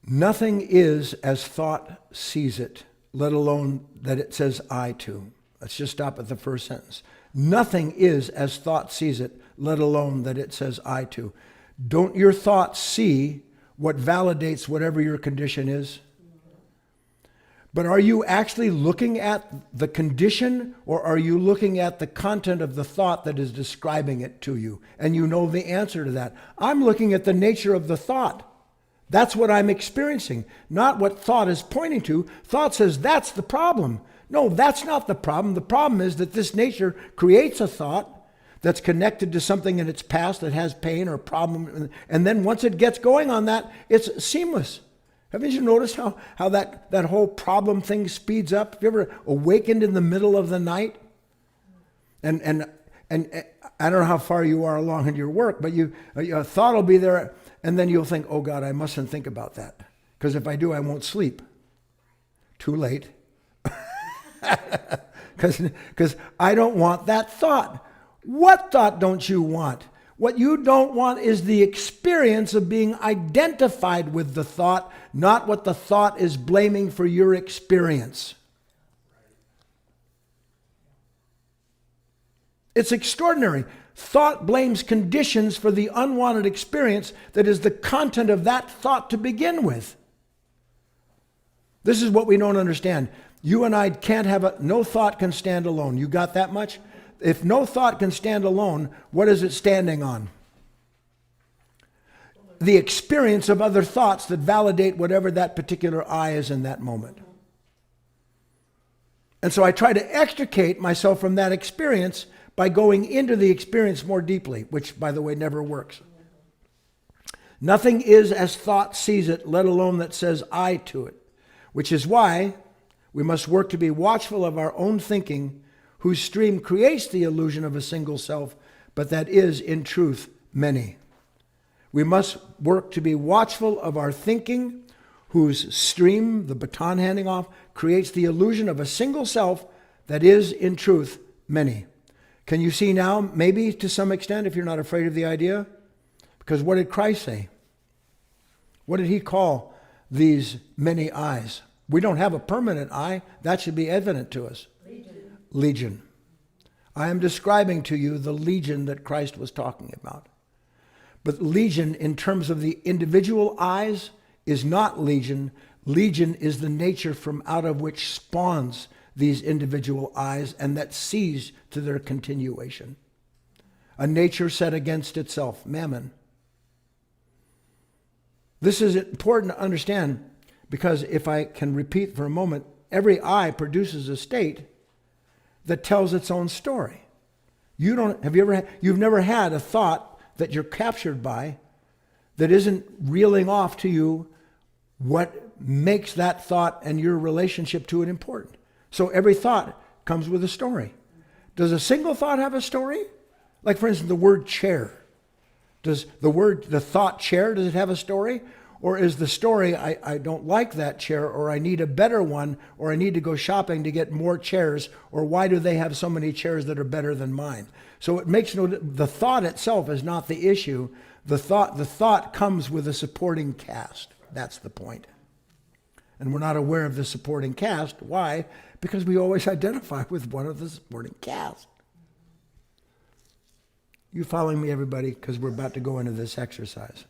Nothing is as thought sees it, let alone that it says I to. Let's just stop at the first sentence. Nothing is as thought sees it, let alone that it says I to. Don't your thoughts see what validates whatever your condition is? But are you actually looking at the condition, or are you looking at the content of the thought that is describing it to you? And you know the answer to that. I'm looking at the nature of the thought. That's what I'm experiencing, not what thought is pointing to. Thought says that's the problem. No, that's not the problem. The problem is that this nature creates a thought that's connected to something in its past that has pain or problem. And then once it gets going on that, it's seamless. Haven't you noticed how that whole problem thing speeds up? Have you ever awakened in the middle of the night? And I don't know how far you are along in your work, but a thought will be there, and then you'll think, oh God, I mustn't think about that. Because if I do, I won't sleep. Too late. Because I don't want that thought. What thought don't you want? What you don't want is the experience of being identified with the thought, not what the thought is blaming for your experience. It's extraordinary. Thought blames conditions for the unwanted experience that is the content of that thought to begin with. This is what we don't understand. You and I can't have no thought can stand alone. You got that much? If no thought can stand alone, what is it standing on? The experience of other thoughts that validate whatever that particular I is in that moment. And so I try to extricate myself from that experience by going into the experience more deeply, which, by the way, never works. Nothing is as thought sees it, let alone that says I to it, which is why we must work to be watchful of our own thinking, whose stream creates the illusion of a single self, but that is, in truth, many. We must work to be watchful of our thinking, whose stream, the baton handing off, creates the illusion of a single self that is, in truth, many. Can you see now, maybe to some extent, if you're not afraid of the idea? Because what did Christ say? What did he call these many eyes? We don't have a permanent eye. That should be evident to us. Legion. I am describing to you the legion that Christ was talking about. But legion, in terms of the individual eyes, is not legion. Legion is the nature from out of which spawns these individual eyes and that sees to their continuation. A nature set against itself, mammon. This is important to understand because if I can repeat for a moment, every eye produces a state that tells its own story. You've never had a thought that you're captured by that isn't reeling off to you what makes that thought and your relationship to it important. So every thought comes with a story. Does a single thought have a story? Like, for instance, the word chair. Does the thought chair, does it have a story? Or is the story, I don't like that chair, or I need a better one, or I need to go shopping to get more chairs, or why do they have so many chairs that are better than mine? So it makes the thought itself is not the issue. The thought comes with a supporting cast. That's the point. And we're not aware of the supporting cast. Why? Because we always identify with one of the supporting cast. You following me, everybody? Because we're about to go into this exercise.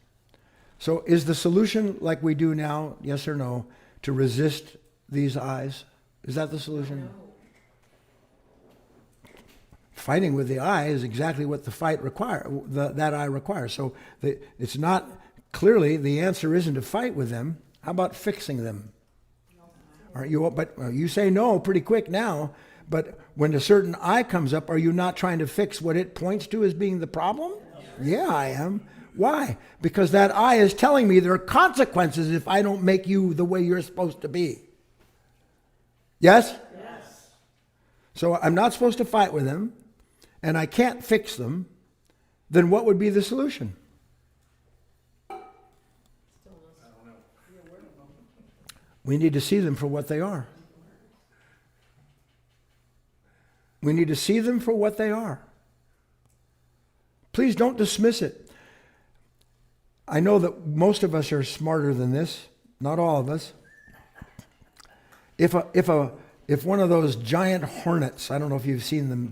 So is the solution like we do now, yes or no, to resist these eyes? Is that the solution? Fighting with the eye is exactly what the fight that eye requires. So it's not, clearly the answer isn't to fight with them. How about fixing them? Aren't you? But you say no pretty quick now. But when a certain eye comes up, are you not trying to fix what it points to as being the problem? Yeah, I am. Why? Because that eye is telling me there are consequences if I don't make you the way you're supposed to be. Yes? Yes. So I'm not supposed to fight with them, and I can't fix them. Then what would be the solution? We need to see them for what they are. We need to see them for what they are. Please don't dismiss it. I know that most of us are smarter than this, not all of us. If one of those giant hornets, I don't know if you've seen them,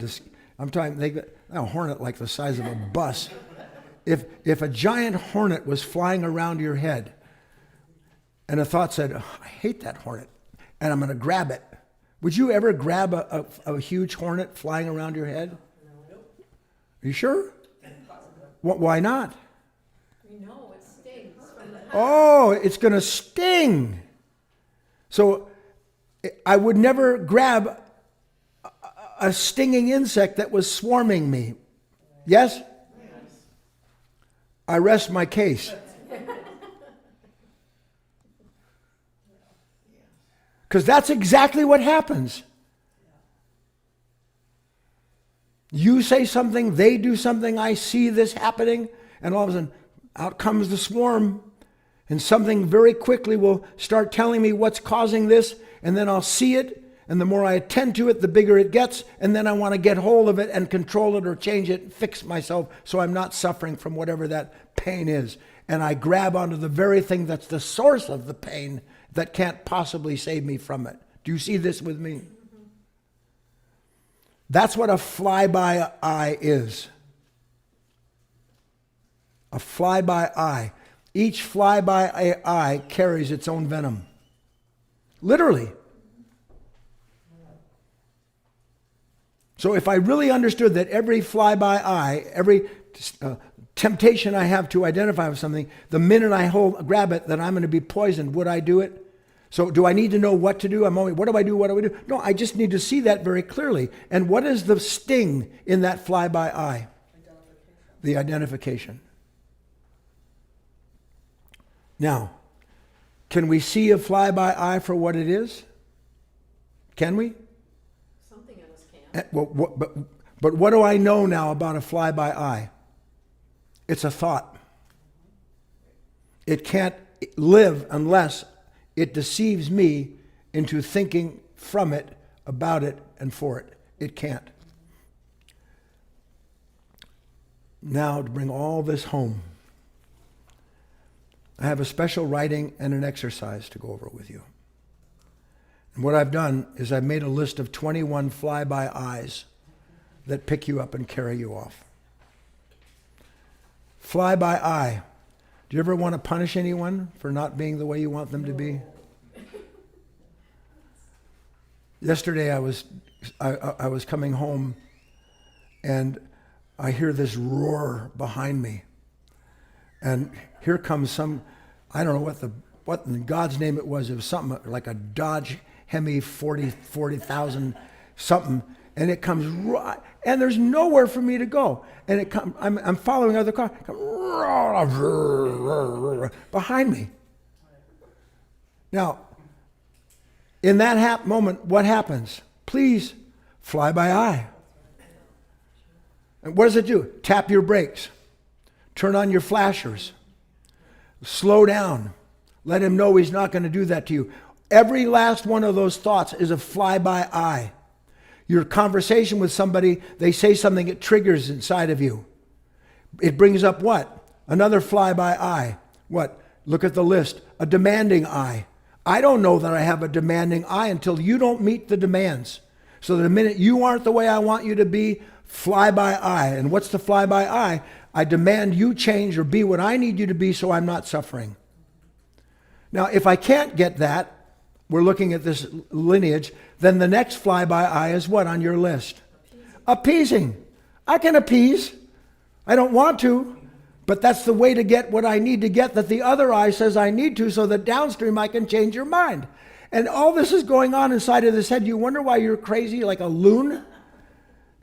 I'm talking a hornet like the size of a bus. If a giant hornet was flying around your head, and a thought said, oh, I hate that hornet, and I'm going to grab it. Would you ever grab a huge hornet flying around your head? No. Are you sure? Why not? We know it stings from the Oh, it's going to sting. So I would never grab a stinging insect that was swarming me. Yes? Yes. I rest my case. Because that's exactly what happens. You say something, they do something, I see this happening, and all of a sudden, out comes the swarm, and something very quickly will start telling me what's causing this, and then I'll see it, and the more I attend to it, the bigger it gets, and then I want to get hold of it and control it or change it, fix myself, so I'm not suffering from whatever that pain is. And I grab onto the very thing that's the source of the pain that can't possibly save me from it. Do you see this with me? That's what a flyby eye is. A flyby eye. Each flyby eye carries its own venom. Literally. So if I really understood that every flyby eye, every temptation I have to identify with something, the minute I grab it, that I'm going to be poisoned, would I do it? So do I need to know what to do? What do I do? What do I do? No, I just need to see that very clearly. And what is the sting in that flyby eye? The identification. Now, can we see a flyby eye for what it is? Can we? something in us can. But what do I know now about a flyby eye? It's a thought. It can't live unless it deceives me into thinking from it, about it, and for it. It can't. Now, to bring all this home, I have a special writing and an exercise to go over with you. And what I've done is I've made a list of 21 fly-by-eyes that pick you up and carry you off. Fly-by-eye. Do you ever want to punish anyone for not being the way you want them to be? Yesterday I was coming home and I hear this roar behind me. And here comes some, I don't know what in God's name it was. It was something like a Dodge Hemi 40,000 something. And it comes right, and there's nowhere for me to go. And it comes, I'm following other cars, behind me. Now, in that moment, what happens? Please, fly by eye. And what does it do? Tap your brakes. Turn on your flashers. Slow down. Let him know he's not going to do that to you. Every last one of those thoughts is a fly-by-eye. Your conversation with somebody, they say something, it triggers inside of you. It brings up what? Another fly-by-eye. What? Look at the list. A demanding eye. I don't know that I have a demanding eye until you don't meet the demands. So the minute you aren't the way I want you to be, fly-by-eye. And what's the fly-by-eye? I demand you change or be what I need you to be so I'm not suffering. Now, if I can't get that, we're looking at this lineage, then the next fly-by-eye is what on your list? Appeasing. I can appease. I don't want to, but that's the way to get what I need to get that the other eye says I need to, so that downstream I can change your mind. And all this is going on inside of this head. You wonder why you're crazy like a loon?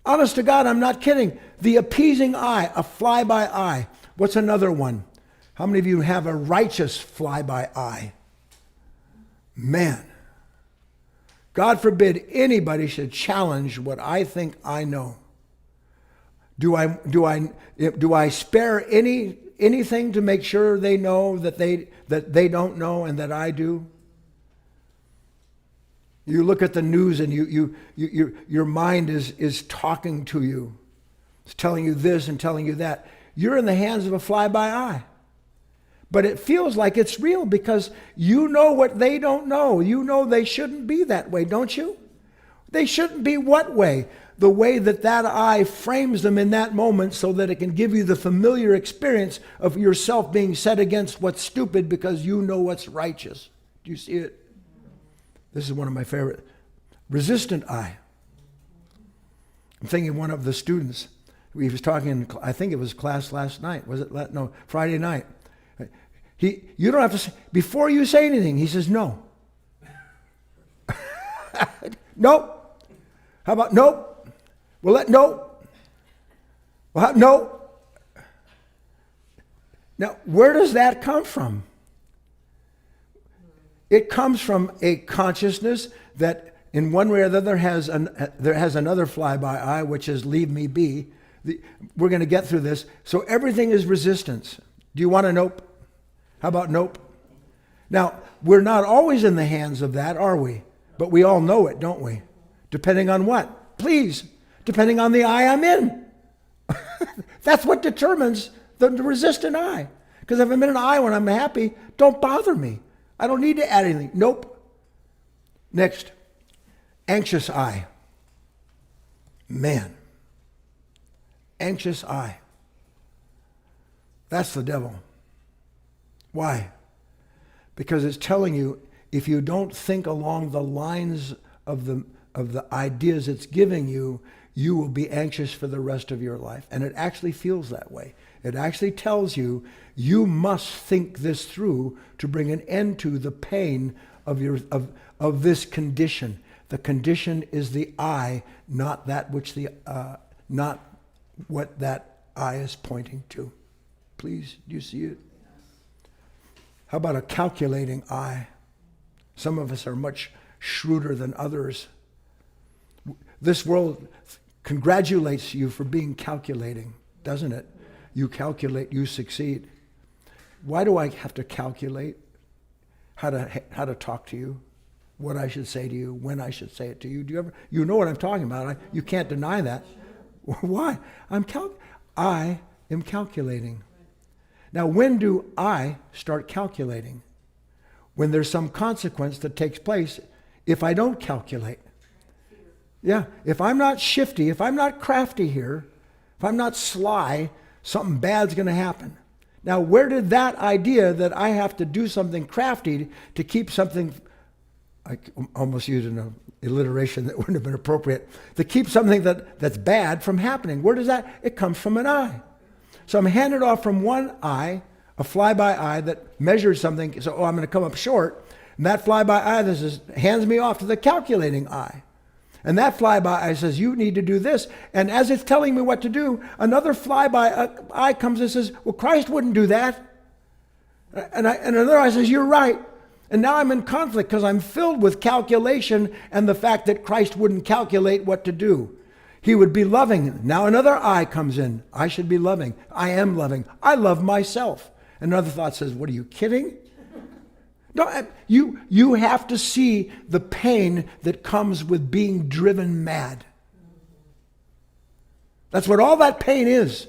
Honest to God, I'm not kidding. The appeasing eye, a fly-by-eye. What's another one? How many of you have a righteous fly-by-eye? Man, God forbid anybody should challenge what I think I know. Do I spare anything to make sure they know that they don't know and that I do? You look at the news and your mind is talking to you. It's telling you this and telling you that. You're in the hands of a fly-by-eye. But it feels like it's real because you know what they don't know. You know they shouldn't be that way, don't you? They shouldn't be what way? The way that eye frames them in that moment so that it can give you the familiar experience of yourself being set against what's stupid because you know what's righteous. Do you see it? This is one of my favorite. Resistant eye. I'm thinking one of the students, he was talking in, I think it was class last night. Was it? No, Friday night. You don't have to say, before you say anything, he says, no. Nope. How about nope? Well, nope. Well, no. Now, where does that come from? It comes from a consciousness that in one way or the other there has another fly-by-eye, which is leave me be. We're going to get through this. So everything is resistance. Do you want a nope? How about nope? Now, we're not always in the hands of that, are we? But we all know it, don't we? Depending on what? Please, depending on the eye I'm in. That's what determines the resistant eye. Because if I'm in an eye when I'm happy, don't bother me. I don't need to add anything. Nope. Next, anxious eye. Man, anxious eye. That's the devil. Why? Because it's telling you if you don't think along the lines of the ideas it's giving you, you will be anxious for the rest of your life. And it actually feels that way. It actually tells you you must think this through to bring an end to the pain of this condition. The condition is the I, not that which not what that I is pointing to. Please, do you see it? How about a calculating eye? Some of us are much shrewder than others. This world congratulates you for being calculating, doesn't it? You calculate, you succeed. Why do I have to calculate? how to talk to you, what I should say to you, when I should say it to you. Do you ever? You know what I'm talking about. You can't deny that. Why? I am calculating. Now, when do I start calculating? When there's some consequence that takes place if I don't calculate. Yeah, if I'm not shifty, if I'm not crafty here, if I'm not sly, something bad's going to happen. Now, where did that idea that I have to do something crafty to keep something, I almost used an alliteration that wouldn't have been appropriate, to keep something that's bad from happening? Where does that? It comes from an eye. So I'm handed off from one eye, a fly-by-eye that measures something, so I'm going to come up short, and that fly-by-eye hands me off to the calculating eye. And that fly-by-eye says, you need to do this. And as it's telling me what to do, another fly-by-eye comes and says, well, Christ wouldn't do that. And another eye says, you're right. And now I'm in conflict because I'm filled with calculation and the fact that Christ wouldn't calculate what to do. He would be loving. Now another eye comes in. I should be loving. I am loving. I love myself. Another thought says, what, are you kidding? No, you have to see the pain that comes with being driven mad. That's what all that pain is.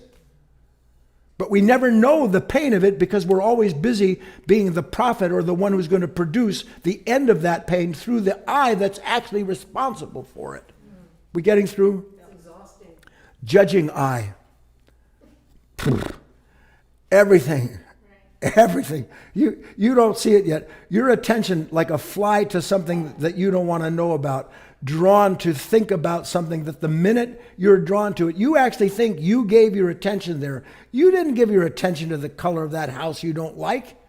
But we never know the pain of it because we're always busy being the prophet or the one who's going to produce the end of that pain through the eye that's actually responsible for it. We getting through? Exhausting. Judging eye. Everything. Everything. You don't see it yet. Your attention, like a fly to something that you don't want to know about, drawn to think about something that the minute you're drawn to it, you actually think you gave your attention there. You didn't give your attention to the color of that house you don't like.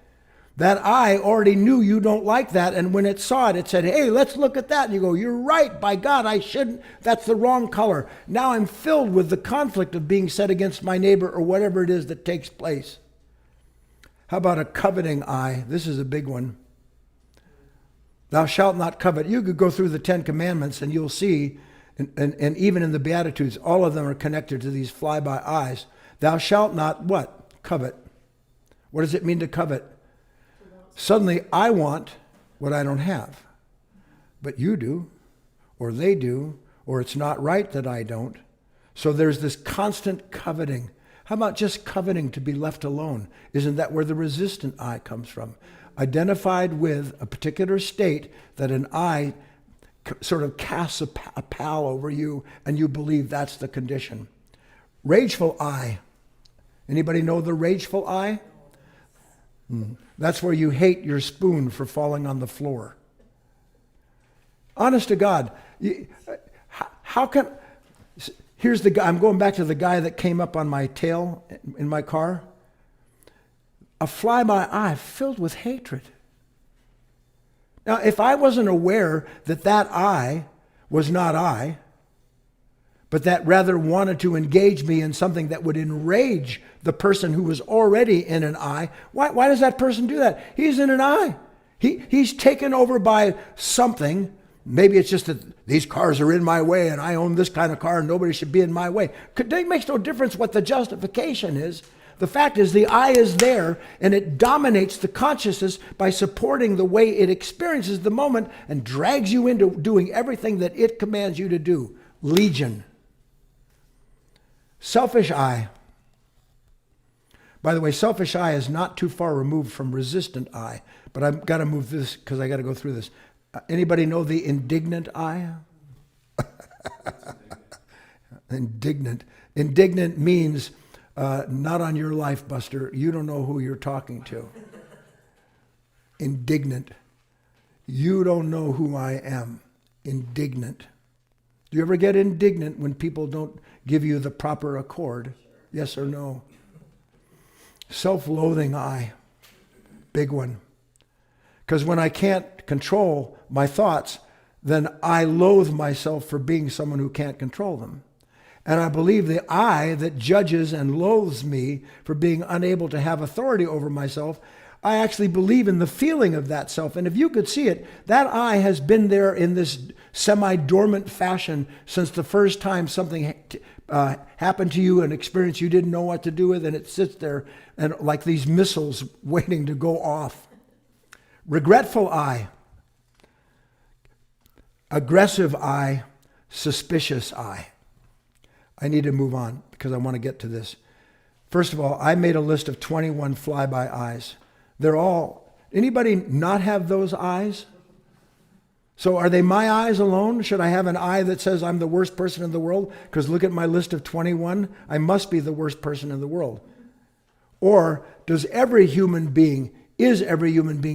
That eye already knew you don't like that, and when it saw it, it said, hey, let's look at that. And you go, you're right, by God, I shouldn't. That's the wrong color. Now I'm filled with the conflict of being set against my neighbor or whatever it is that takes place. How about a coveting eye? This is a big one. Thou shalt not covet. You could go through the 10 Commandments and you'll see, and even in the Beatitudes, all of them are connected to these fly-by eyes. Thou shalt not what? Covet. What does it mean to covet? Suddenly I want what I don't have. But you do, or they do, or it's not right that I don't. So there's this constant coveting. How about just coveting to be left alone? Isn't that where the resistant eye comes from? Identified with a particular state that an eye sort of casts a pall over you and you believe that's the condition. Rageful eye. Anybody know the rageful eye? That's where you hate your spoon for falling on the floor. Honest to God, how can... Here's the guy, I'm going back to the guy that came up on my tail in my car. A fly-by-eye filled with hatred. Now, if I wasn't aware that that eye was not I, but that rather wanted to engage me in something that would enrage the person who was already in an eye, why does that person do that? He's in an eye. He's taken over by something. Maybe it's just that these cars are in my way and I own this kind of car and nobody should be in my way. It makes no difference what the justification is. The fact is the eye is there and it dominates the consciousness by supporting the way it experiences the moment and drags you into doing everything that it commands you to do. Legion. Selfish eye. By the way, selfish eye is not too far removed from resistant eye, but I've got to move this because I got to go through this. Anybody know the indignant eye? Indignant. Indignant means not on your life, Buster. You don't know who you're talking to. Indignant. You don't know who I am. Indignant. Do you ever get indignant when people don't give you the proper accord? Yes or no? Self-loathing eye. Big one. Because when I can't control my thoughts, then I loathe myself for being someone who can't control them. And I believe the I that judges and loathes me for being unable to have authority over myself, I actually believe in the feeling of that self. And if you could see it, that I has been there in this semi-dormant fashion since the first time something happened to you, an experience you didn't know what to do with, and it sits there and like these missiles waiting to go off. Regretful I, aggressive I, suspicious I. I need to move on because I want to get to this. First of all, I made a list of 21 flyby eyes. They're all, anybody not have those eyes? So are they my eyes alone? Should I have an eye that says I'm the worst person in the world? Because look at my list of 21. I must be the worst person in the world. Or is every human being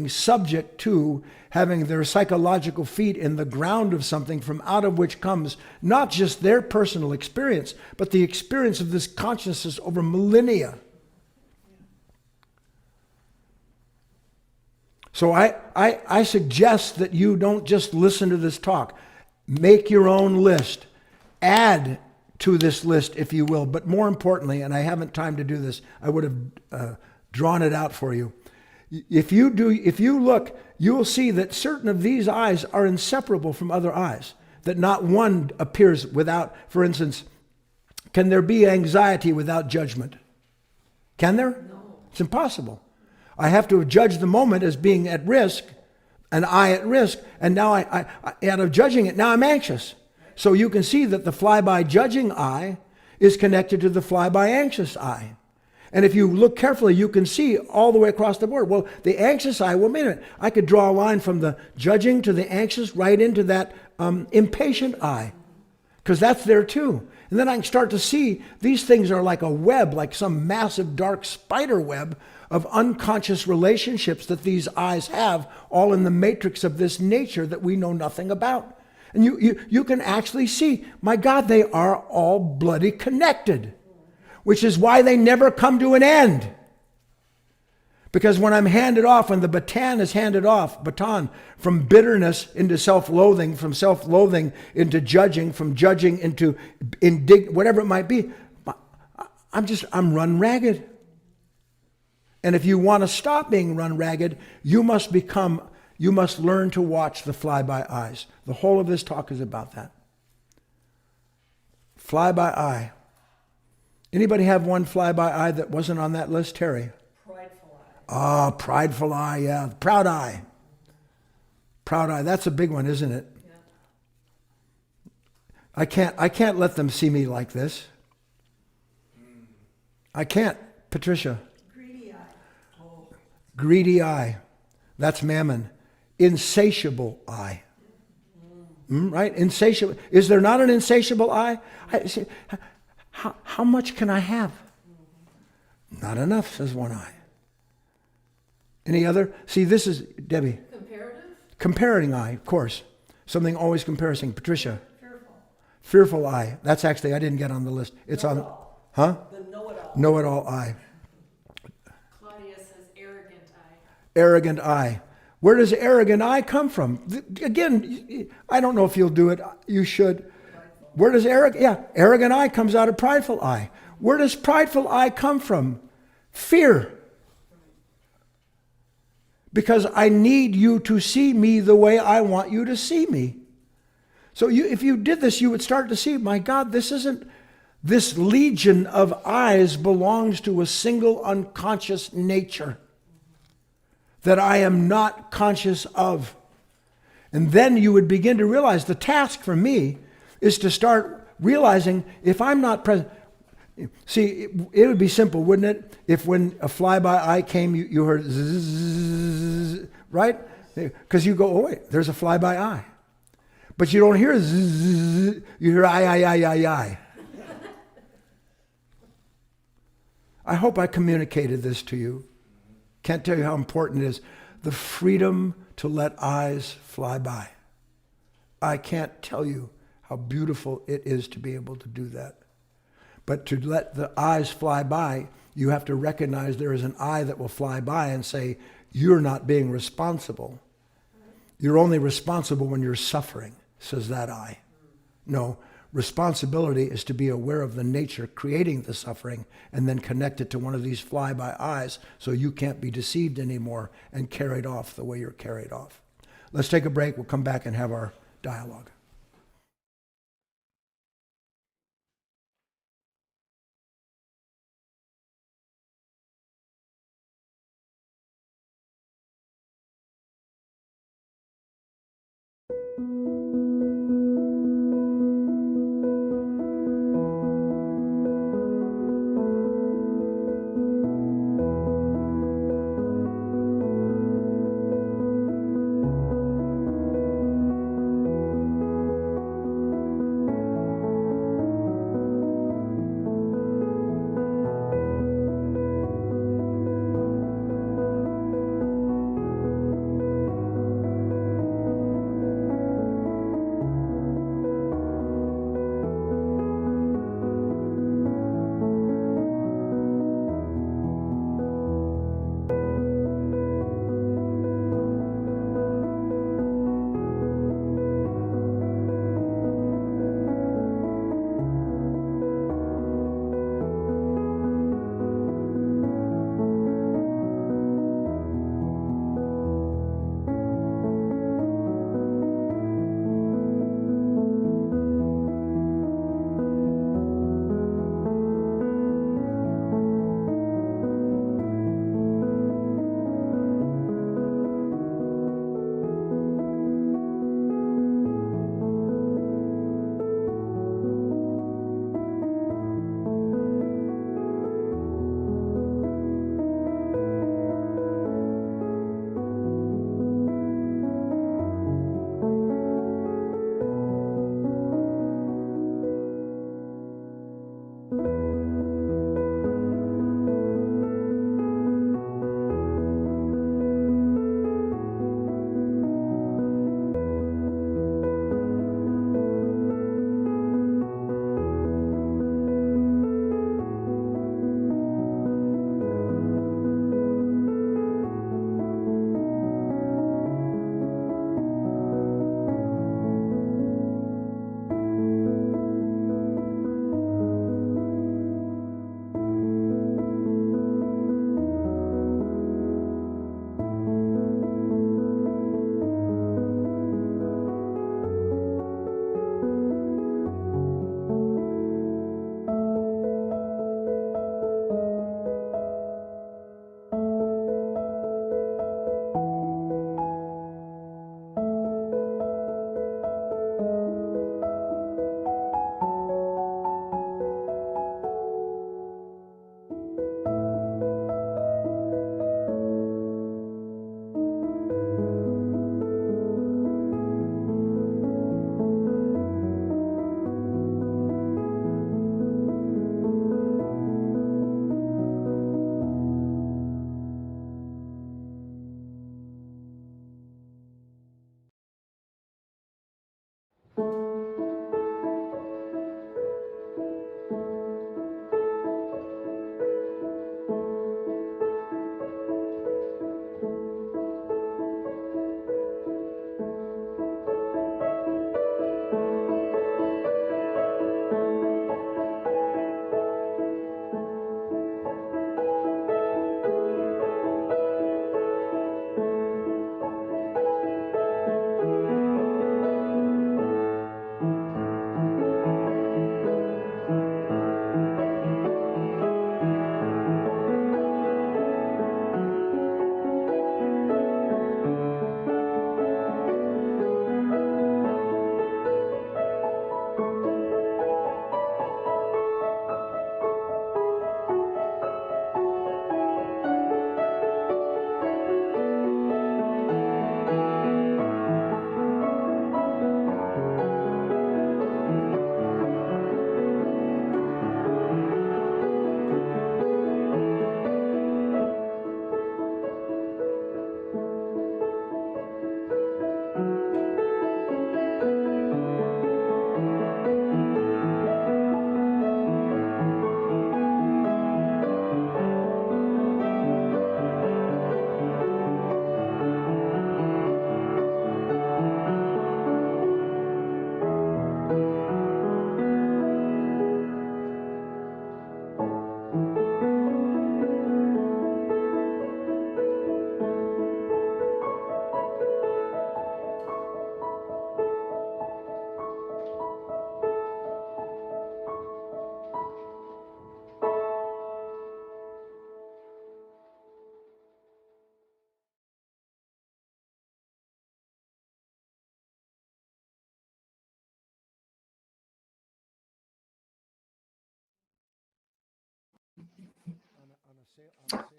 subject to having their psychological feet in the ground of something from out of which comes not just their personal experience, but the experience of this consciousness over millennia? So I suggest that you don't just listen to this talk. Make your own list. Add to this list, if you will. But more importantly, and I haven't time to do this, I would have drawn it out for you. If you look, you will see that certain of these eyes are inseparable from other eyes. That not one appears without, for instance, can there be anxiety without judgment? Can there? No. It's impossible. I have to judge the moment as being at risk, an eye at risk, and now I out of judging it, now I'm anxious. So you can see that the flyby judging eye is connected to the flyby anxious eye. And if you look carefully, you can see all the way across the board. Well, the anxious eye, well, wait a minute. I could draw a line from the judging to the anxious right into that impatient eye, because that's there too. And then I can start to see these things are like a web, like some massive dark spider web of unconscious relationships that these eyes have, all in the matrix of this nature that we know nothing about. And you can actually see, my God, they are all bloody connected, which is why they never come to an end. Because when I'm handed off, when the baton is handed off, baton, from bitterness into self-loathing, from self-loathing into judging, from judging into whatever it might be, I'm run ragged. And if you want to stop being run ragged, you must learn to watch the flyby eyes. The whole of this talk is about that. Flyby eye. Anybody have one flyby eye that wasn't on that list, Terry? Prideful eye. Ah, prideful eye, yeah. Proud eye. Proud eye, that's a big one, isn't it? Yeah. I can't let them see me like this. I can't. Patricia. Greedy eye. Oh. Greedy eye. That's mammon. Insatiable eye. Right? Insatiable. Is there not an insatiable eye? How much can I have? Not enough, says one eye. Any other? See, this is, Debbie. Comparative? Comparing eye, of course. Something always comparing. Patricia. Fearful. Fearful eye. That's actually, I didn't get on the list. It's on, huh? The know-it-all. Know-it-all eye. Claudia says arrogant eye. Arrogant eye. Where does arrogant eye come from? Again, I don't know if you'll do it. You should. Where does arrogant eye comes out of prideful eye. Where does prideful eye come from? Fear. Because I need you to see me the way I want you to see me. So if you did this, you would start to see, my God, this legion of eyes belongs to a single unconscious nature that I am not conscious of. And then you would begin to realize the task for me is to start realizing if I'm not present. See, it would be simple, wouldn't it? If when a flyby eye came, you heard zzz, right? Because you go, oh wait, there's a flyby eye. But you don't hear zzz, you hear I. I hope I communicated this to you. Can't tell you how important it is. The freedom to let eyes fly by. I can't tell you how beautiful it is to be able to do that. But to let the eyes fly by, you have to recognize there is an eye that will fly by and say, you're not being responsible. You're only responsible when you're suffering, says that eye. No, responsibility is to be aware of the nature creating the suffering and then connect it to one of these fly-by eyes so you can't be deceived anymore and carried off the way you're carried off. Let's take a break. We'll come back and have our dialogue.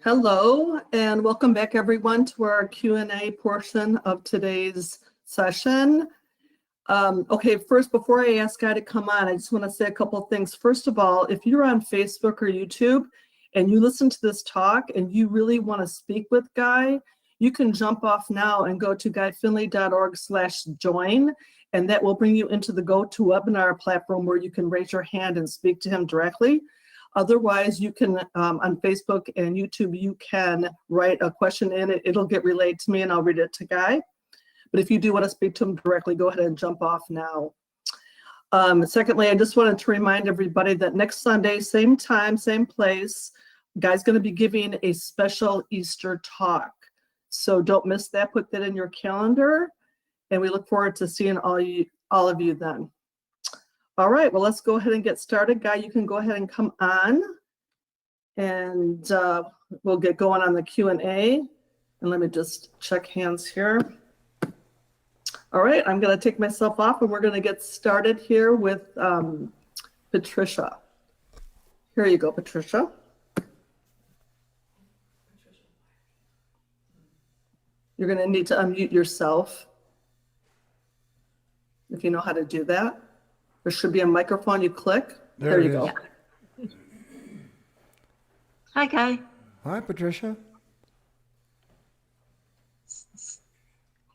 Hello, and welcome back everyone to our Q&A portion of today's session. Okay, first, before I ask Guy to come on, I just want to say a couple of things. First of all, if you're on Facebook or YouTube and you listen to this talk and you really want to speak with Guy, you can jump off now and go to guyfinley.org/join, and that will bring you into the GoToWebinar platform where you can raise your hand and speak to him directly. Otherwise, you can, on Facebook and YouTube, you can write a question in it. It'll get relayed to me and I'll read it to Guy. But if you do want to speak to him directly, go ahead and jump off now. Secondly, I just wanted to remind everybody that next Sunday, same time, same place, Guy's going to be giving a special Easter talk. So don't miss that. Put that in your calendar. And we look forward to seeing all of you then. All right, well, let's go ahead and get started. Guy, you can go ahead and come on. And we'll get going on the Q&A. And let me just check hands here. All right, I'm going to take myself off and we're going to get started here with Patricia. Here you go, Patricia. You're going to need to unmute yourself if you know how to do that. There should be a microphone you click. There you go. Yeah. Hi, Guy. Hi, Patricia.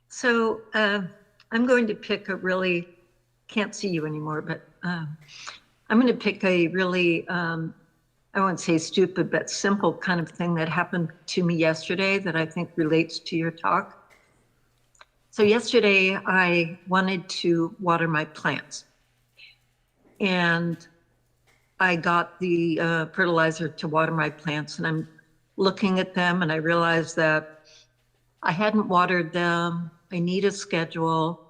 So I'm going to pick a really, can't see you anymore, but I'm going to pick a really, I won't say stupid, but simple kind of thing that happened to me yesterday that I think relates to your talk. So yesterday I wanted to water my plants. And I got the fertilizer to water my plants, and I'm looking at them and I realized that I hadn't watered them. I need a schedule.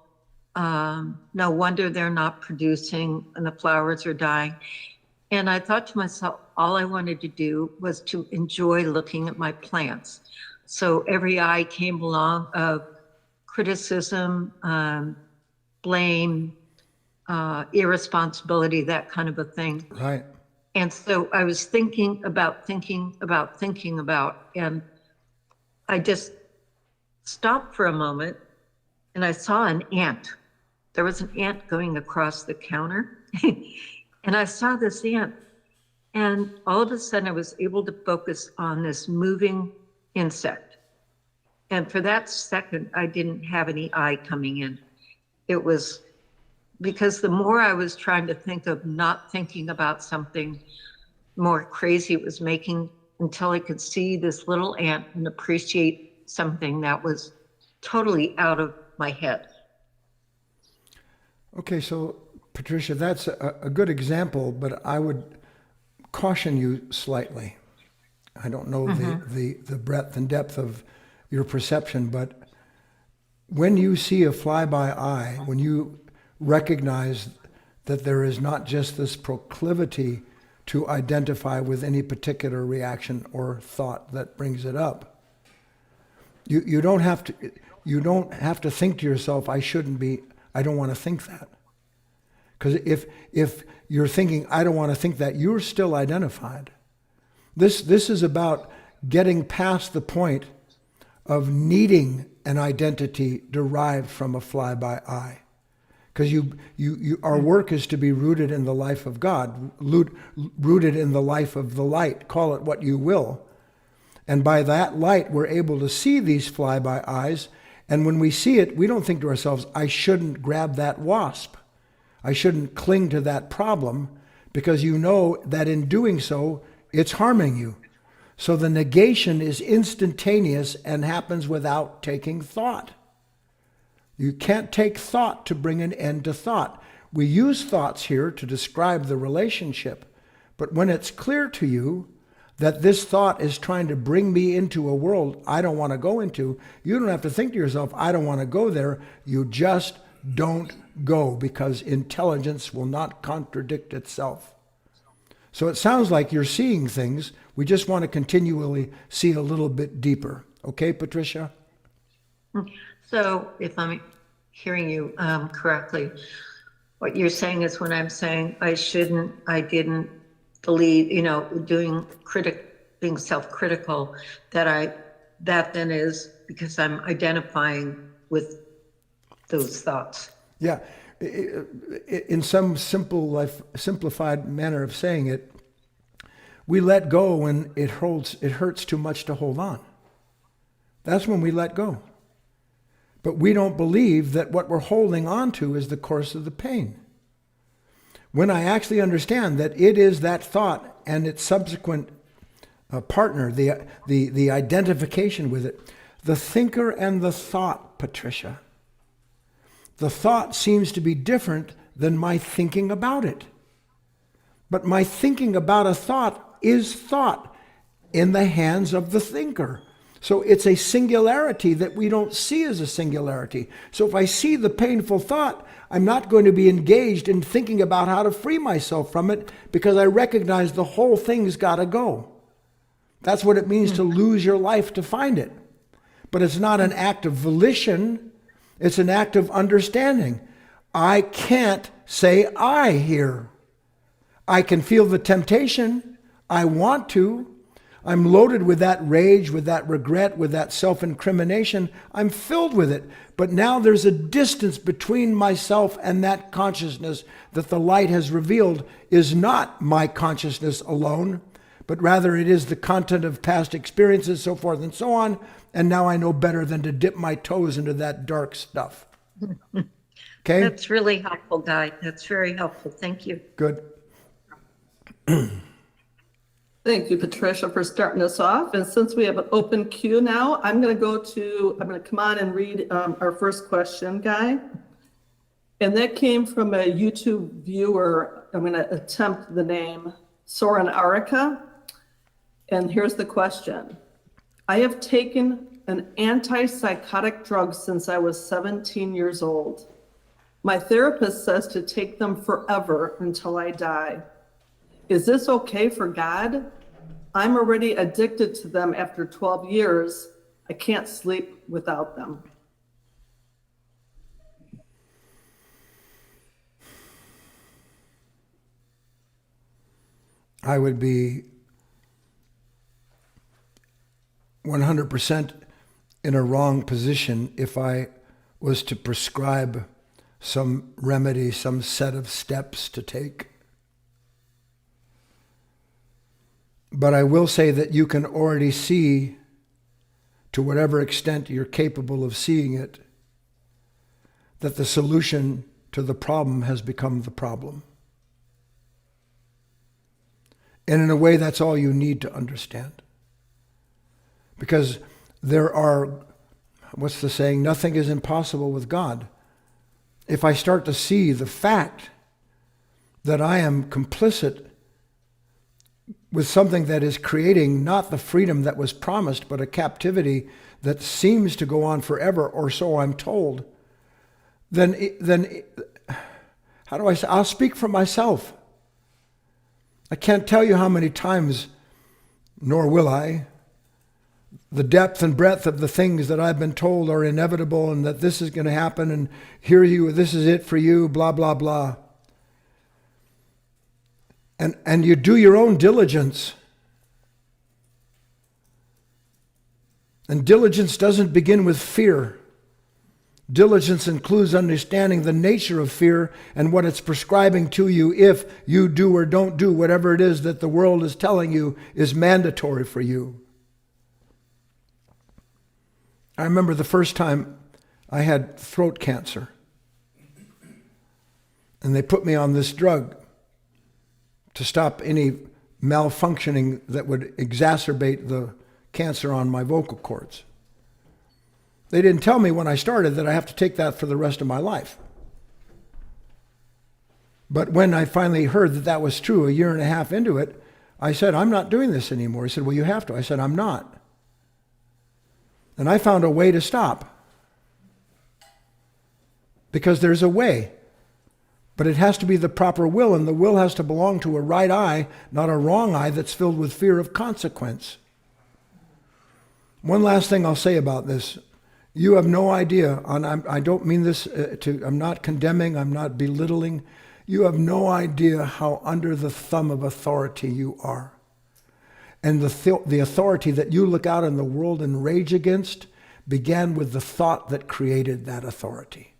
No wonder they're not producing and the flowers are dying. And I thought to myself, all I wanted to do was to enjoy looking at my plants. So every eye came along of criticism, blame, irresponsibility, that kind of a thing. Right. And so I was thinking about, and I just stopped for a moment and I saw an ant. There was an ant going across the counter and I saw this ant, and all of a sudden I was able to focus on this moving insect. And for that second, I didn't have any eye coming in. It was because the more I was trying to think of not thinking about something more crazy it was making, until I could see this little ant and appreciate something that was totally out of my head. Okay, so Patricia, that's a good example, but I would caution you slightly. I don't know the breadth and depth of your perception, but when you see a fly-by-eye, when you recognize that there is not just this proclivity to identify with any particular reaction or thought that brings it up, you don't have to think to yourself, I don't want to think that. Because if you're thinking, I don't want to think that, you're still identified. This is about getting past the point of needing an identity derived from a fly-by-eye. Because our work is to be rooted in the life of God, rooted in the life of the light, call it what you will. And by that light, we're able to see these fly-by-eyes. And when we see it, we don't think to ourselves, I shouldn't grab that wasp. I shouldn't cling to that problem, because you know that in doing so, it's harming you. So the negation is instantaneous and happens without taking thought. You can't take thought to bring an end to thought. We use thoughts here to describe the relationship, but when it's clear to you that this thought is trying to bring me into a world I don't want to go into, you don't have to think to yourself, I don't want to go there. You just don't go, because intelligence will not contradict itself. So it sounds like you're seeing things. We just want to continually see a little bit deeper. Okay, Patricia? So if I'm hearing you correctly, what you're saying is when I'm saying I didn't believe, doing being self-critical, that then is because I'm identifying with those thoughts. Yeah. In some simplified manner of saying it, we let go when it hurts too much to hold on. That's when we let go. But we don't believe that what we're holding on to is the course of the pain. When I actually understand that it is that thought and its subsequent partner, the identification with it, the thinker and the thought, Patricia. The thought seems to be different than my thinking about it. But my thinking about a thought is thought in the hands of the thinker. So it's a singularity that we don't see as a singularity. So if I see the painful thought, I'm not going to be engaged in thinking about how to free myself from it because I recognize the whole thing's got to go. That's what it means to lose your life to find it. But it's not an act of volition. It's an act of understanding. I can't say I here. I can feel the temptation. I want to. I'm loaded with that rage, with that regret, with that self-incrimination. I'm filled with it. But now there's a distance between myself and that consciousness that the light has revealed is not my consciousness alone, but rather it is the content of past experiences, so forth and so on. And now I know better than to dip my toes into that dark stuff. Okay? That's really helpful, Guy. That's very helpful. Thank you. Good. Thank you, Patricia, for starting us off. And since we have an open queue now, I'm going to come on and read our first question, Guy. And that came from a YouTube viewer. I'm going to attempt the name Soren Arica. And here's the question. I have taken an antipsychotic drug since I was 17 years old. My therapist says to take them forever until I die. Is this okay for God? I'm already addicted to them after 12 years. I can't sleep without them. I would be 100% in a wrong position if I was to prescribe some remedy, some set of steps to take. But I will say that you can already see, to whatever extent you're capable of seeing it, that the solution to the problem has become the problem. And in a way, that's all you need to understand. Because there are, what's the saying, nothing is impossible with God. If I start to see the fact that I am complicit with something that is creating not the freedom that was promised, but a captivity that seems to go on forever, or so I'm told, then how do I say? I'll speak for myself. I can't tell you how many times, nor will I, the depth and breadth of the things that I've been told are inevitable and that this is going to happen and this is it for you, blah, blah, blah. And you do your own diligence. And diligence doesn't begin with fear. Diligence includes understanding the nature of fear and what it's prescribing to you if you do or don't do whatever it is that the world is telling you is mandatory for you. I remember the first time I had throat cancer. And they put me on this drug to stop any malfunctioning that would exacerbate the cancer on my vocal cords. They didn't tell me when I started that I have to take that for the rest of my life. But when I finally heard that that was true, a year and a half into it, I said, I'm not doing this anymore. He said, well, you have to. I said, I'm not. And I found a way to stop. Because there's a way. But it has to be the proper will, and the will has to belong to a right eye, not a wrong eye that's filled with fear of consequence. One last thing I'll say about this. You have no idea, and I don't mean this I'm not condemning, I'm not belittling. You have no idea how under the thumb of authority you are. And the authority that you look out in the world and rage against began with the thought that created that authority.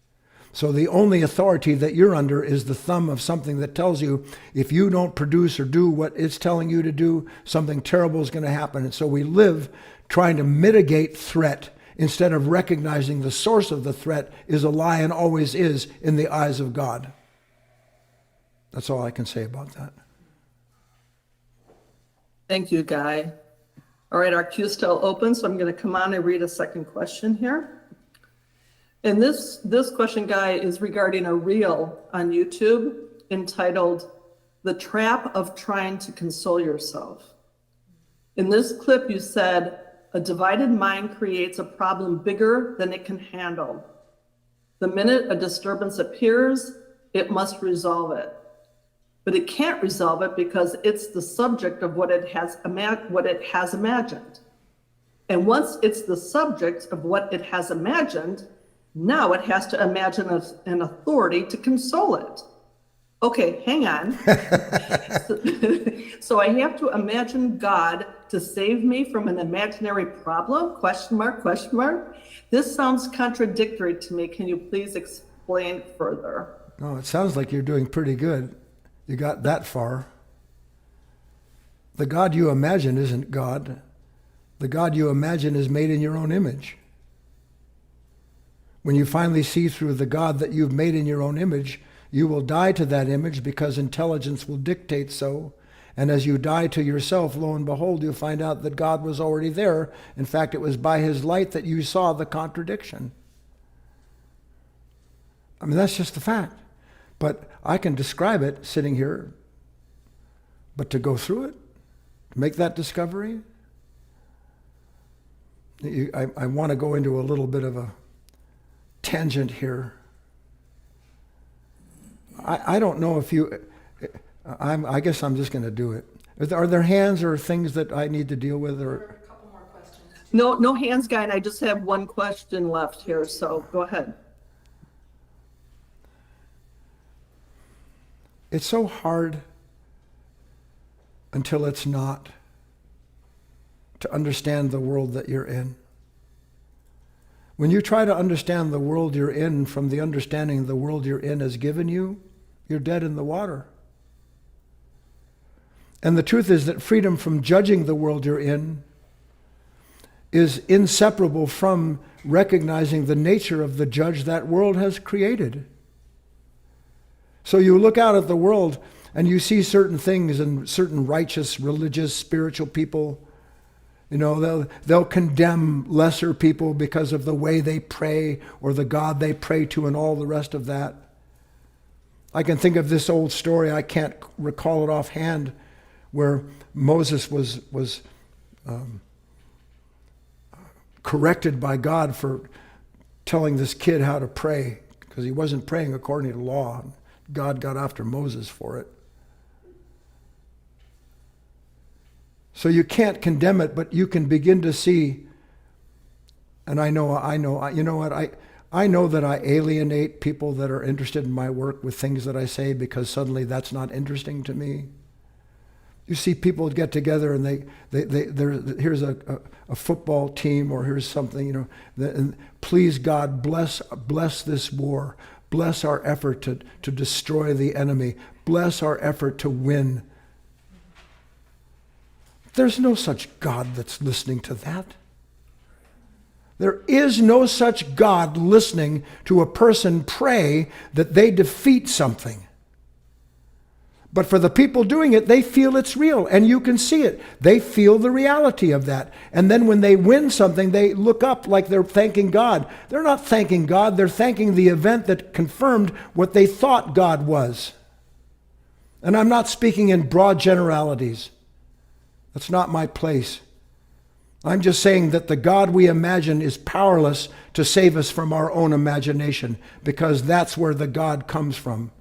So the only authority that you're under is the thumb of something that tells you if you don't produce or do what it's telling you to do, something terrible is going to happen. And so we live trying to mitigate threat instead of recognizing the source of the threat is a lie and always is in the eyes of God. That's all I can say about that. Thank you, Guy. All right, our queue's still open, so I'm going to come on and read a second question here. And this question, Guy, is regarding a reel on YouTube entitled, "The Trap of Trying to Console Yourself." In this clip, you said, "A divided mind creates a problem bigger than it can handle. The minute a disturbance appears, it must resolve it. But it can't resolve it because it's the subject of what it has imagined. And once it's the subject of what it has imagined, now it has to imagine an authority to console it." Okay, hang on. So I have to imagine God to save me from an imaginary problem? Question mark, question mark. This sounds contradictory to me. Can you please explain further? No, it sounds like you're doing pretty good. You got that far. The God you imagine isn't God. The God you imagine is made in your own image. When you finally see through the God that you've made in your own image, you will die to that image because intelligence will dictate so. And as you die to yourself, lo and behold, you'll find out that God was already there. In fact, it was by his light that you saw the contradiction. I mean, that's just the fact. But I can describe it sitting here. But to go through it, make that discovery, I want to go into a little bit of a tangent here. I don't know if you, I guess I'm just going to do it. Are there hands or things that I need to deal with? There Or are a couple more questions. No hands, Guy, and I just have one question left here, so go ahead. it's so hard until it's not to understand the world that you're in. When you try to understand the world you're in from the understanding the world you're in has given you, you're dead in the water. And the truth is that freedom from judging the world you're in is inseparable from recognizing the nature of the judge that world has created. So you look out at the world and you see certain things and certain righteous, religious, spiritual people. You know, they'll condemn lesser people because of the way they pray or the God they pray to and all the rest of that. I can think of this old story, I can't recall it offhand, where Moses was corrected by God for telling this kid how to pray because he wasn't praying according to law. God got after Moses for it. So you can't condemn it, but you can begin to see, and you know what, I know that I alienate people that are interested in my work with things that I say because suddenly that's not interesting to me. You see people get together and here's a football team or here's something, you know, and please God, bless this war. Bless our effort to destroy the enemy. Bless our effort to win. There's no such God that's listening to that. There is no such God listening to a person pray that they defeat something. But for the people doing it, they feel it's real, and you can see it. They feel the reality of that. And then when they win something, they look up like they're thanking God. They're not thanking God, they're thanking the event that confirmed what they thought God was. And I'm not speaking in broad generalities. That's not my place. I'm just saying that the God we imagine is powerless to save us from our own imagination, because that's where the God comes from.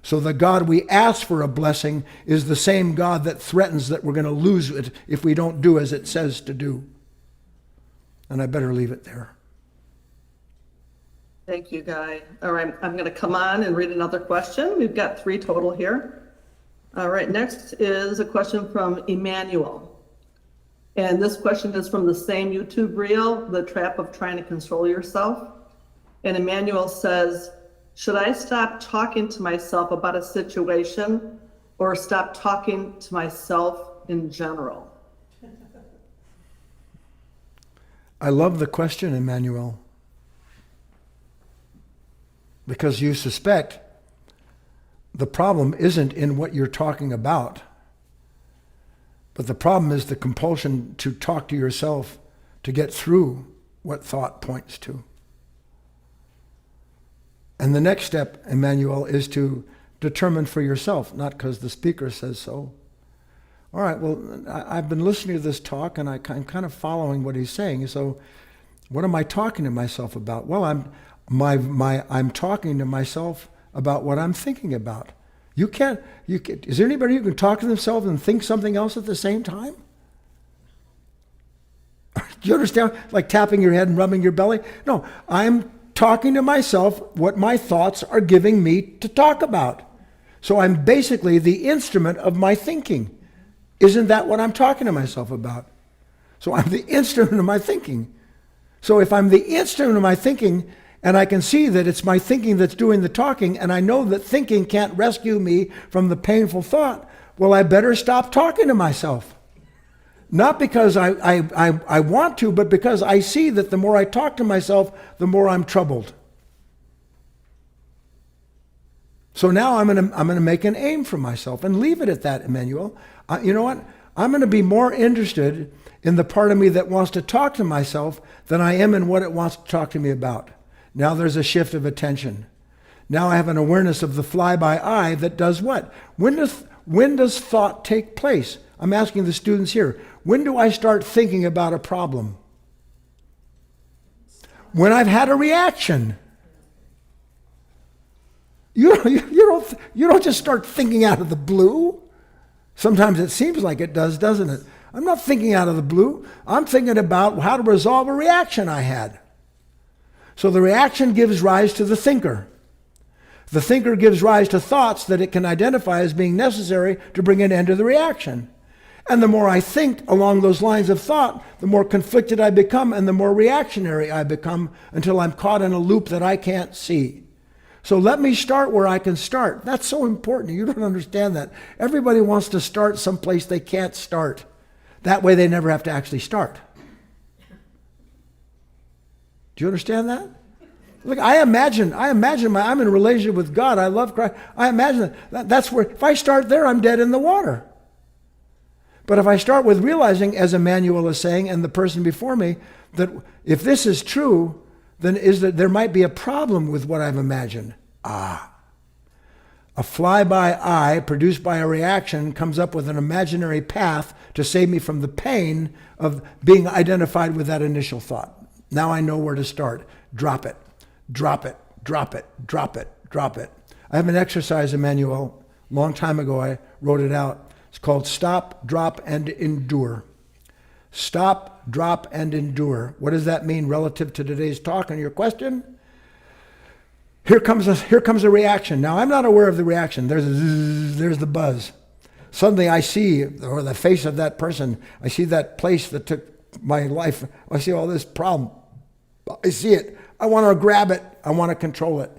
So the God we ask for a blessing is the same God that threatens that we're going to lose it if we don't do as it says to do. And I better leave it there. Thank you, Guy. All right, I'm going to come on and read another question. We've got 3 total here. All right, next is a question from Emmanuel. And this question is from the same YouTube reel, The Trap of Trying to Control Yourself. And Emmanuel says, should I stop talking to myself about a situation or stop talking to myself in general? I love the question, Emmanuel, because you suspect the problem isn't in what you're talking about, but the problem is the compulsion to talk to yourself to get through what thought points to. And the next step, Emmanuel, is to determine for yourself, not because the speaker says so. All right, well, I've been listening to this talk, and I'm kind of following what he's saying. So what am I talking to myself about? Well, I'm talking to myself about what I'm thinking about. Is there anybody who can talk to themselves and think something else at the same time? Do you understand? Like tapping your head and rubbing your belly? No, I'm talking to myself what my thoughts are giving me to talk about. So I'm basically the instrument of my thinking. Isn't that what I'm talking to myself about? So I'm the instrument of my thinking. So if I'm the instrument of my thinking, and I can see that it's my thinking that's doing the talking, and I know that thinking can't rescue me from the painful thought, well, I better stop talking to myself. Not because I want to, but because I see that the more I talk to myself, the more I'm troubled. So now I'm going to make an aim for myself and leave it at that, Emmanuel. You know what? I'm going to be more interested in the part of me that wants to talk to myself than I am in what it wants to talk to me about. Now there's a shift of attention. Now I have an awareness of the fly-by-eye that does what? When does thought take place? I'm asking the students here. When do I start thinking about a problem? When I've had a reaction. You don't just start thinking out of the blue. Sometimes it seems like it does, doesn't it? I'm not thinking out of the blue. I'm thinking about how to resolve a reaction I had. So the reaction gives rise to the thinker. The thinker gives rise to thoughts that it can identify as being necessary to bring an end to the reaction. And the more I think along those lines of thought, the more conflicted I become and the more reactionary I become until I'm caught in a loop that I can't see. So let me start where I can start. That's so important. You don't understand that. Everybody wants to start someplace they can't start. That way they never have to actually start. Do you understand that? Look, I imagine I'm in a relationship with God. I love Christ. I imagine that's where, if I start there, I'm dead in the water. But if I start with realizing, as Emmanuel is saying, and the person before me, that if this is true, then is that there might be a problem with what I've imagined. A fly-by-eye produced by a reaction comes up with an imaginary path to save me from the pain of being identified with that initial thought. Now I know where to start. Drop it, drop it, drop it, drop it, drop it. I have an exercise, Emmanuel, a long time ago I wrote it out. It's called Stop, Drop, and Endure. Stop, drop, and endure. What does that mean relative to today's talk and your question? Here comes a reaction. Now, I'm not aware of the reaction. There's a zzz, there's the buzz. Suddenly I see, or the face of that person, I see that place that took my life. I see all this problem. I see it. I want to grab it. I want to control it.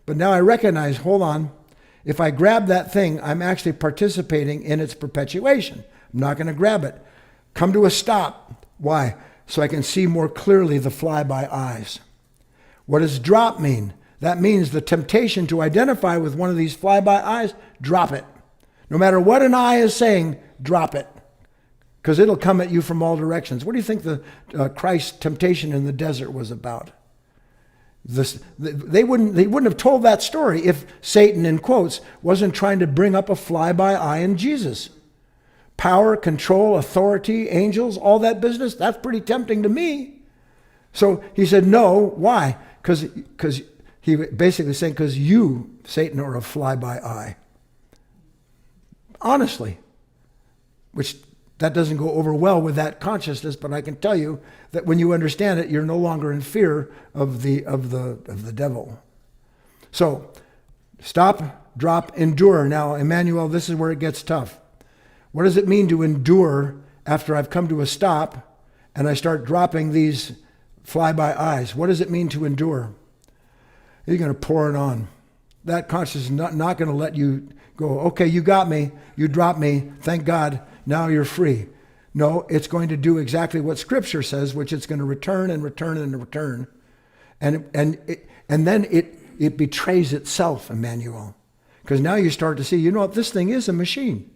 But now I recognize, hold on, if I grab that thing, I'm actually participating in its perpetuation. I'm not going to grab it. Come to a stop. Why? So I can see more clearly the fly-by-eyes. What does drop mean? That means the temptation to identify with one of these fly-by-eyes, drop it. No matter what an eye is saying, drop it. Because it'll come at you from all directions. What do you think the Christ's temptation in the desert was about? They wouldn't have told that story if Satan, in quotes, wasn't trying to bring up a fly-by-eye in Jesus. Power, control, authority, angels, all that business, that's pretty tempting to me. So he said, no. Why? Because he basically saying, because you, Satan, are a fly-by-eye. Honestly. Which that doesn't go over well with that consciousness, but I can tell you that when you understand it, you're no longer in fear of the devil. So, stop, drop, endure. Now, Emmanuel, this is where it gets tough. What does it mean to endure after I've come to a stop and I start dropping these fly-by-eyes? What does it mean to endure? You're going to pour it on. That conscience is not going to let you go, okay, you got me, you dropped me, thank God, now you're free. No, it's going to do exactly what Scripture says, which it's going to return and return and return. And then it betrays itself, Emmanuel. Because now you start to see, you know what, this thing is a machine.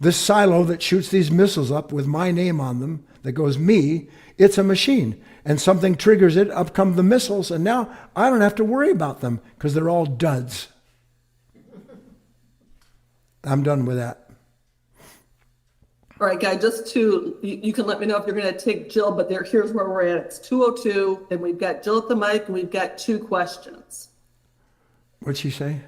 This silo that shoots these missiles up with my name on them, that goes me, it's a machine. And something triggers it, up come the missiles, and now I don't have to worry about them because they're all duds. I'm done with that. All right, Guy, you can let me know if you're going to take Jill, but here's where we're at. It's 2:02, and we've got Jill at the mic, and we've got 2 questions. What'd she say?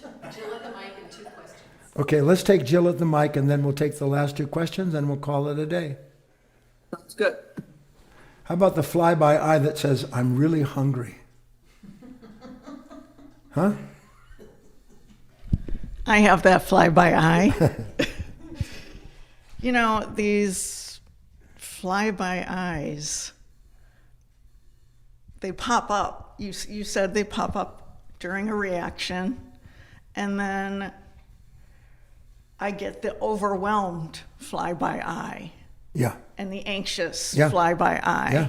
Jill at the mic and 2 questions. Okay, let's take Jill at the mic, and then we'll take the last 2 questions, and we'll call it a day. That's good. How about the fly-by-eye that says, I'm really hungry? Huh? I have that fly-by-eye. You know, these fly-by-eyes, they pop up. You said they pop up during a reaction, and then I get the overwhelmed fly-by-eye Yeah. and the anxious Yeah. fly-by-eye. Yeah.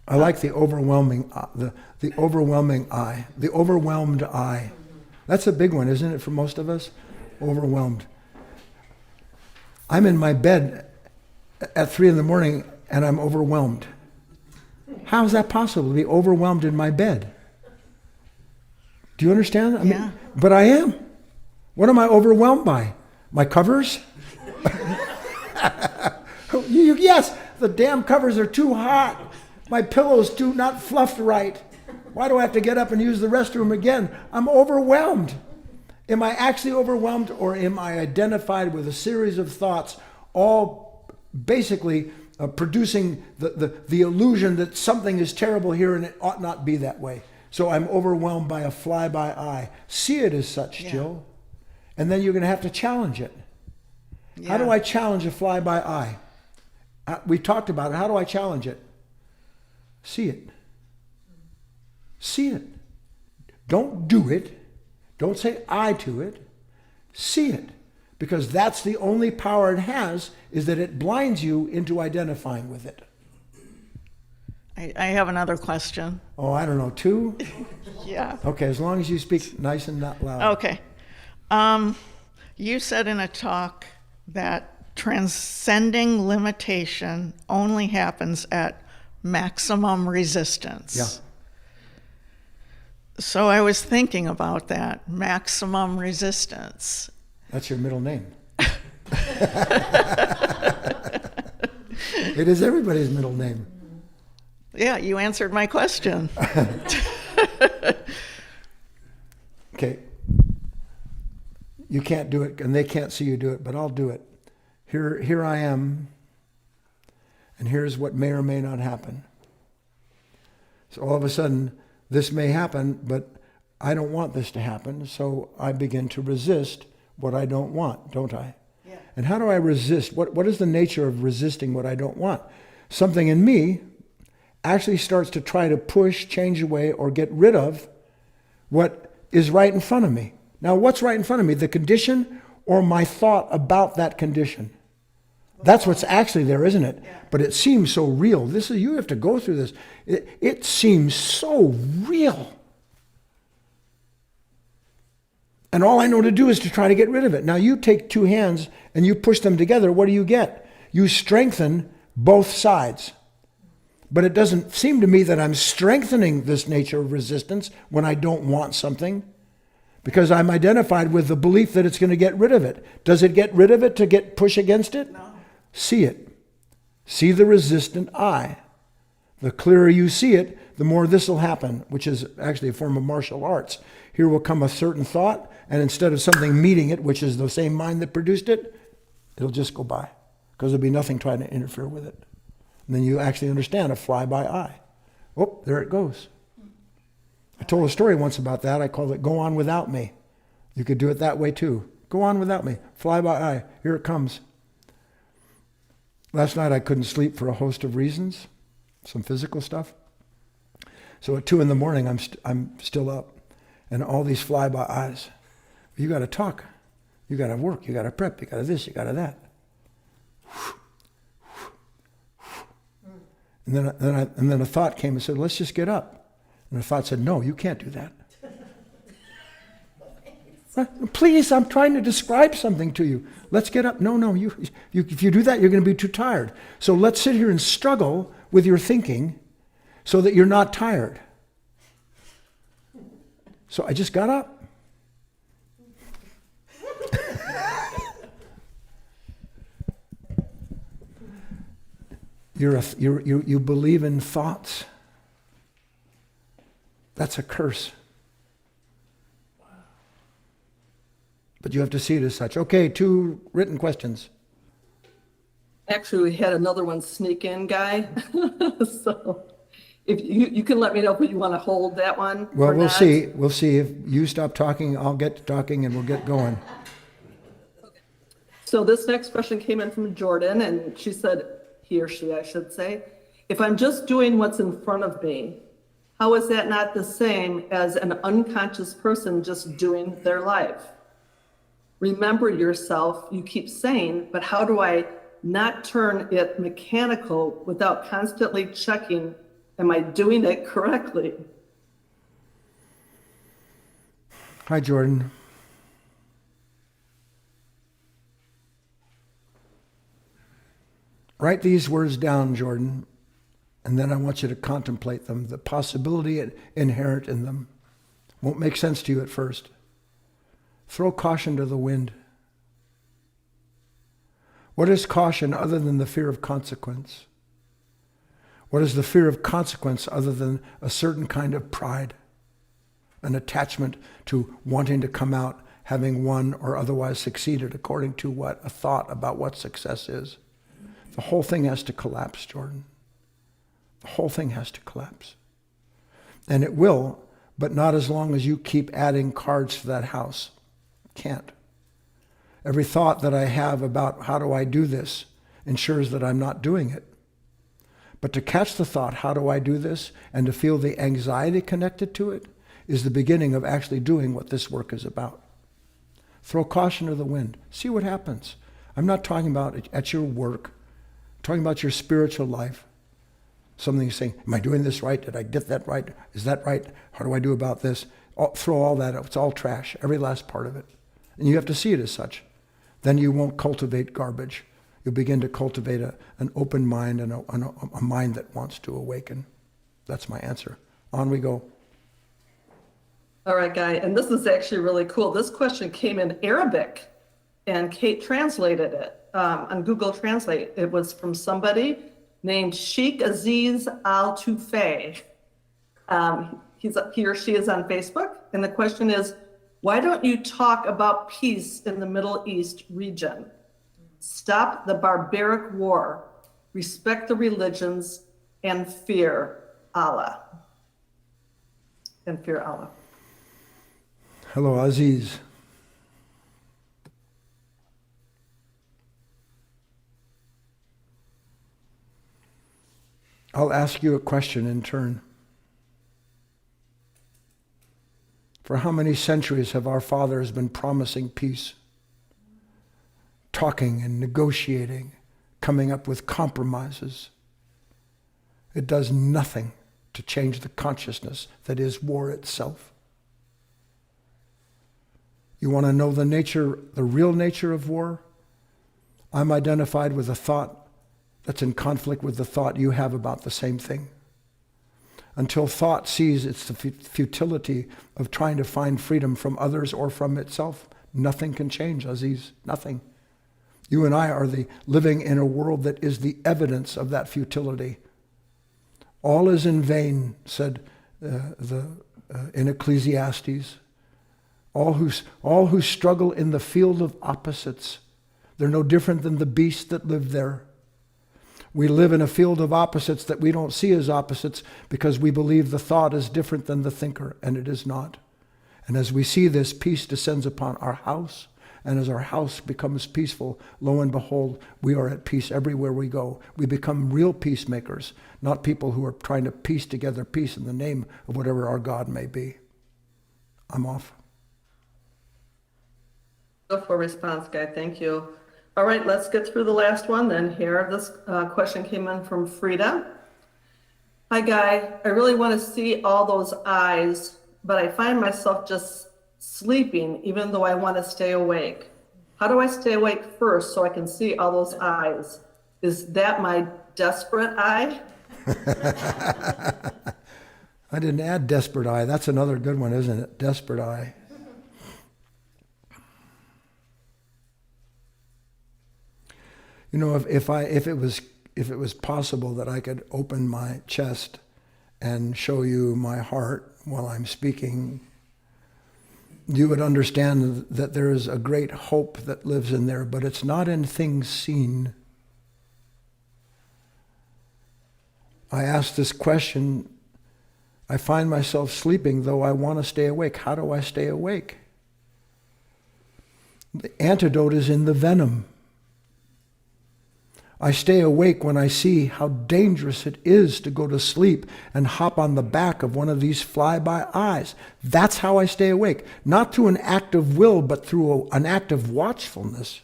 I like the overwhelming, the overwhelming eye, the overwhelmed eye. That's a big one, isn't it, for most of us? Overwhelmed. I'm in my bed at 3 a.m. and I'm overwhelmed. How is that possible to be overwhelmed in my bed? Do you understand? I mean, Yeah. But I am. What am I overwhelmed by? My covers? Yes, the damn covers are too hot. My pillow's not fluffed right. Why do I have to get up and use the restroom again? I'm overwhelmed. Am I actually overwhelmed, or am I identified with a series of thoughts, all basically producing the illusion that something is terrible here and it ought not be that way? So I'm overwhelmed by a fly-by-eye. See it as such, Yeah. Jill. And then you're going to have to challenge it. How do Yeah. I challenge a fly-by-eye? We talked about it. How do I challenge it? See it. See it. Don't do it. Don't say I to it. See it. Because that's the only power it has, is that it blinds you into identifying with it. I have another question. Oh, I don't know, 2? Yeah. Okay, as long as you speak nice and not loud. Okay. You said in a talk that transcending limitation only happens at maximum resistance. Yeah. So I was thinking about that, maximum resistance. That's your middle name. It is everybody's middle name. Yeah, you answered my question. Okay. You can't do it, and they can't see you do it, but I'll do it. Here I am, and here's what may or may not happen. So all of a sudden, this may happen, but I don't want this to happen, so I begin to resist what I don't want, don't I? Yeah. And how do I resist? What is the nature of resisting what I don't want? Something in me actually starts to try to push, change away, or get rid of what is right in front of me. Now, what's right in front of me? The condition or my thought about that condition? That's what's actually there, isn't it? Yeah. But it seems so real. You have to go through this. It seems so real. And all I know to do is to try to get rid of it. Now, you take 2 hands and you push them together. What do you get? You strengthen both sides. But it doesn't seem to me that I'm strengthening this nature of resistance when I don't want something, because I'm identified with the belief that it's going to get rid of it. Does it get rid of it to push against it? No. See it. See the resistant eye. The clearer you see it, the more this will happen, which is actually a form of martial arts. Here will come a certain thought, and instead of something meeting it, which is the same mind that produced it, it'll just go by, because there'll be nothing trying to interfere with it. And then you actually understand a fly-by-eye. Oh, there it goes. I told a story once about that. I called it Go On Without Me. You could do it that way too. Go on without me. Fly-by-eye. Here it comes. Last night I couldn't sleep for a host of reasons, some physical stuff. So at 2 a.m, I'm still up, and all these fly-by-eyes. You got to talk, you got to work, you got to prep, you got to this, you got to that. And then a thought came and said, let's just get up. And the thought said, no, you can't do that. Please, I'm trying to describe something to you. Let's get up. No, you, if you do that, you're going to be too tired. So let's sit here and struggle with your thinking so that you're not tired. So I just got up. You believe in thoughts. That's a curse. But you have to see it as such. Okay, 2 written questions. Actually, we had another one sneak in, Guy. So if you can let me know if you want to hold that one. Well, or we'll not. see. We'll see. If you stop talking, I'll get to talking and we'll get going. So this next question came in from Jordan, and she said, he or she, I should say, if I'm just doing what's in front of me, how is that not the same as an unconscious person just doing their life? Remember yourself, you keep saying, but how do I not turn it mechanical without constantly checking, am I doing it correctly? Hi, Jordan. Write these words down, Jordan, and then I want you to contemplate them, the possibility inherent in them. Won't make sense to you at first. Throw caution to the wind. What is caution other than the fear of consequence? What is the fear of consequence other than a certain kind of pride, an attachment to wanting to come out having won or otherwise succeeded according to what? A thought about what success is. The whole thing has to collapse, Jordan. The whole thing has to collapse. And it will, but not as long as you keep adding cards to that house. Can't. Every thought that I have about how do I do this ensures that I'm not doing it. But to catch the thought, how do I do this, and to feel the anxiety connected to it is the beginning of actually doing what this work is about. Throw caution to the wind. See what happens. I'm not talking about it at your work. I'm talking about your spiritual life. Something saying, am I doing this right? Did I get that right? Is that right? How do I do about this? Throw all that out. It's all trash, every last part of it. And you have to see it as such. Then you won't cultivate garbage. You'll begin to cultivate an open mind and a mind that wants to awaken. That's my answer. On we go. All right, Guy, and this is actually really cool. This question came in Arabic, and Kate translated it on Google Translate. It was from somebody named Sheikh Aziz Al Tufay. He or she is on Facebook, and the question is, why don't you talk about peace in the Middle East region? Stop the barbaric war, respect the religions, and fear Allah. And fear Allah. Hello, Aziz. I'll ask you a question in turn. For how many centuries have our fathers been promising peace? Talking and negotiating, coming up with compromises. It does nothing to change the consciousness that is war itself. You want to know the nature, the real nature of war? I'm identified with a thought that's in conflict with the thought you have about the same thing. Until thought sees its the futility of trying to find freedom from others or from itself, nothing can change, Aziz, nothing. You and I are living in a world that is the evidence of that futility. All is in vain, said in Ecclesiastes. All who struggle in the field of opposites, they're no different than the beasts that live there. We live in a field of opposites that we don't see as opposites because we believe the thought is different than the thinker, and it is not. And as we see this, peace descends upon our house, And as our house becomes peaceful, lo and behold, we are at peace everywhere we go. We become real peacemakers, not people who are trying to piece together peace in the name of whatever our God may be. I'm off. For response, Guy. Thank you. All right, let's get through the last one then here. This question came in from Frida. Hi, Guy. I really want to see all those eyes, but I find myself just sleeping even though I want to stay awake. How do I stay awake first so I can see all those eyes? Is that my desperate eye? I didn't add desperate eye. That's another good one, isn't it? Desperate eye. You know, if it was possible that I could open my chest and show you my heart while I'm speaking, you would understand that there is a great hope that lives in there, but it's not in things seen. I ask this question. I find myself sleeping, though I want to stay awake. How do I stay awake? The antidote is in the venom. I stay awake when I see how dangerous it is to go to sleep and hop on the back of one of these fly-by eyes. That's how I stay awake. Not through an act of will, but through an act of watchfulness.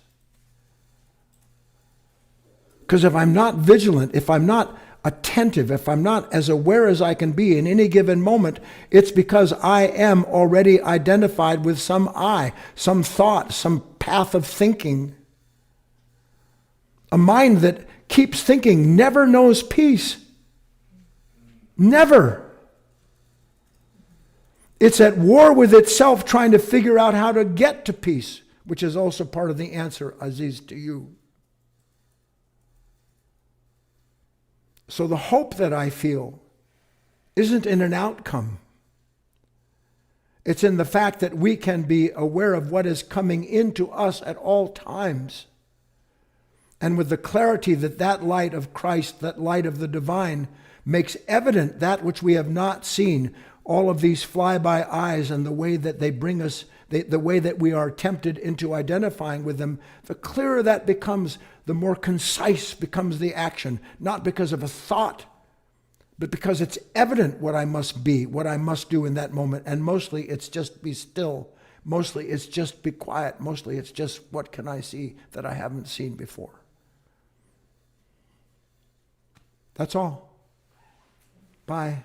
Because if I'm not vigilant, if I'm not attentive, if I'm not as aware as I can be in any given moment, it's because I am already identified with some eye, some thought, some path of thinking. A mind that keeps thinking never knows peace. Never. It's at war with itself trying to figure out how to get to peace, which is also part of the answer, Aziz, to you. So the hope that I feel isn't in an outcome. It's in the fact that we can be aware of what is coming into us at all times. And with the clarity that that light of Christ, that light of the divine, makes evident that which we have not seen, all of these fly-by eyes and the way that they bring us, the way that we are tempted into identifying with them, the clearer that becomes, the more concise becomes the action, not because of a thought, but because it's evident what I must be, what I must do in that moment. And mostly it's just be still. Mostly it's just be quiet. Mostly it's just what can I see that I haven't seen before. That's all. Bye.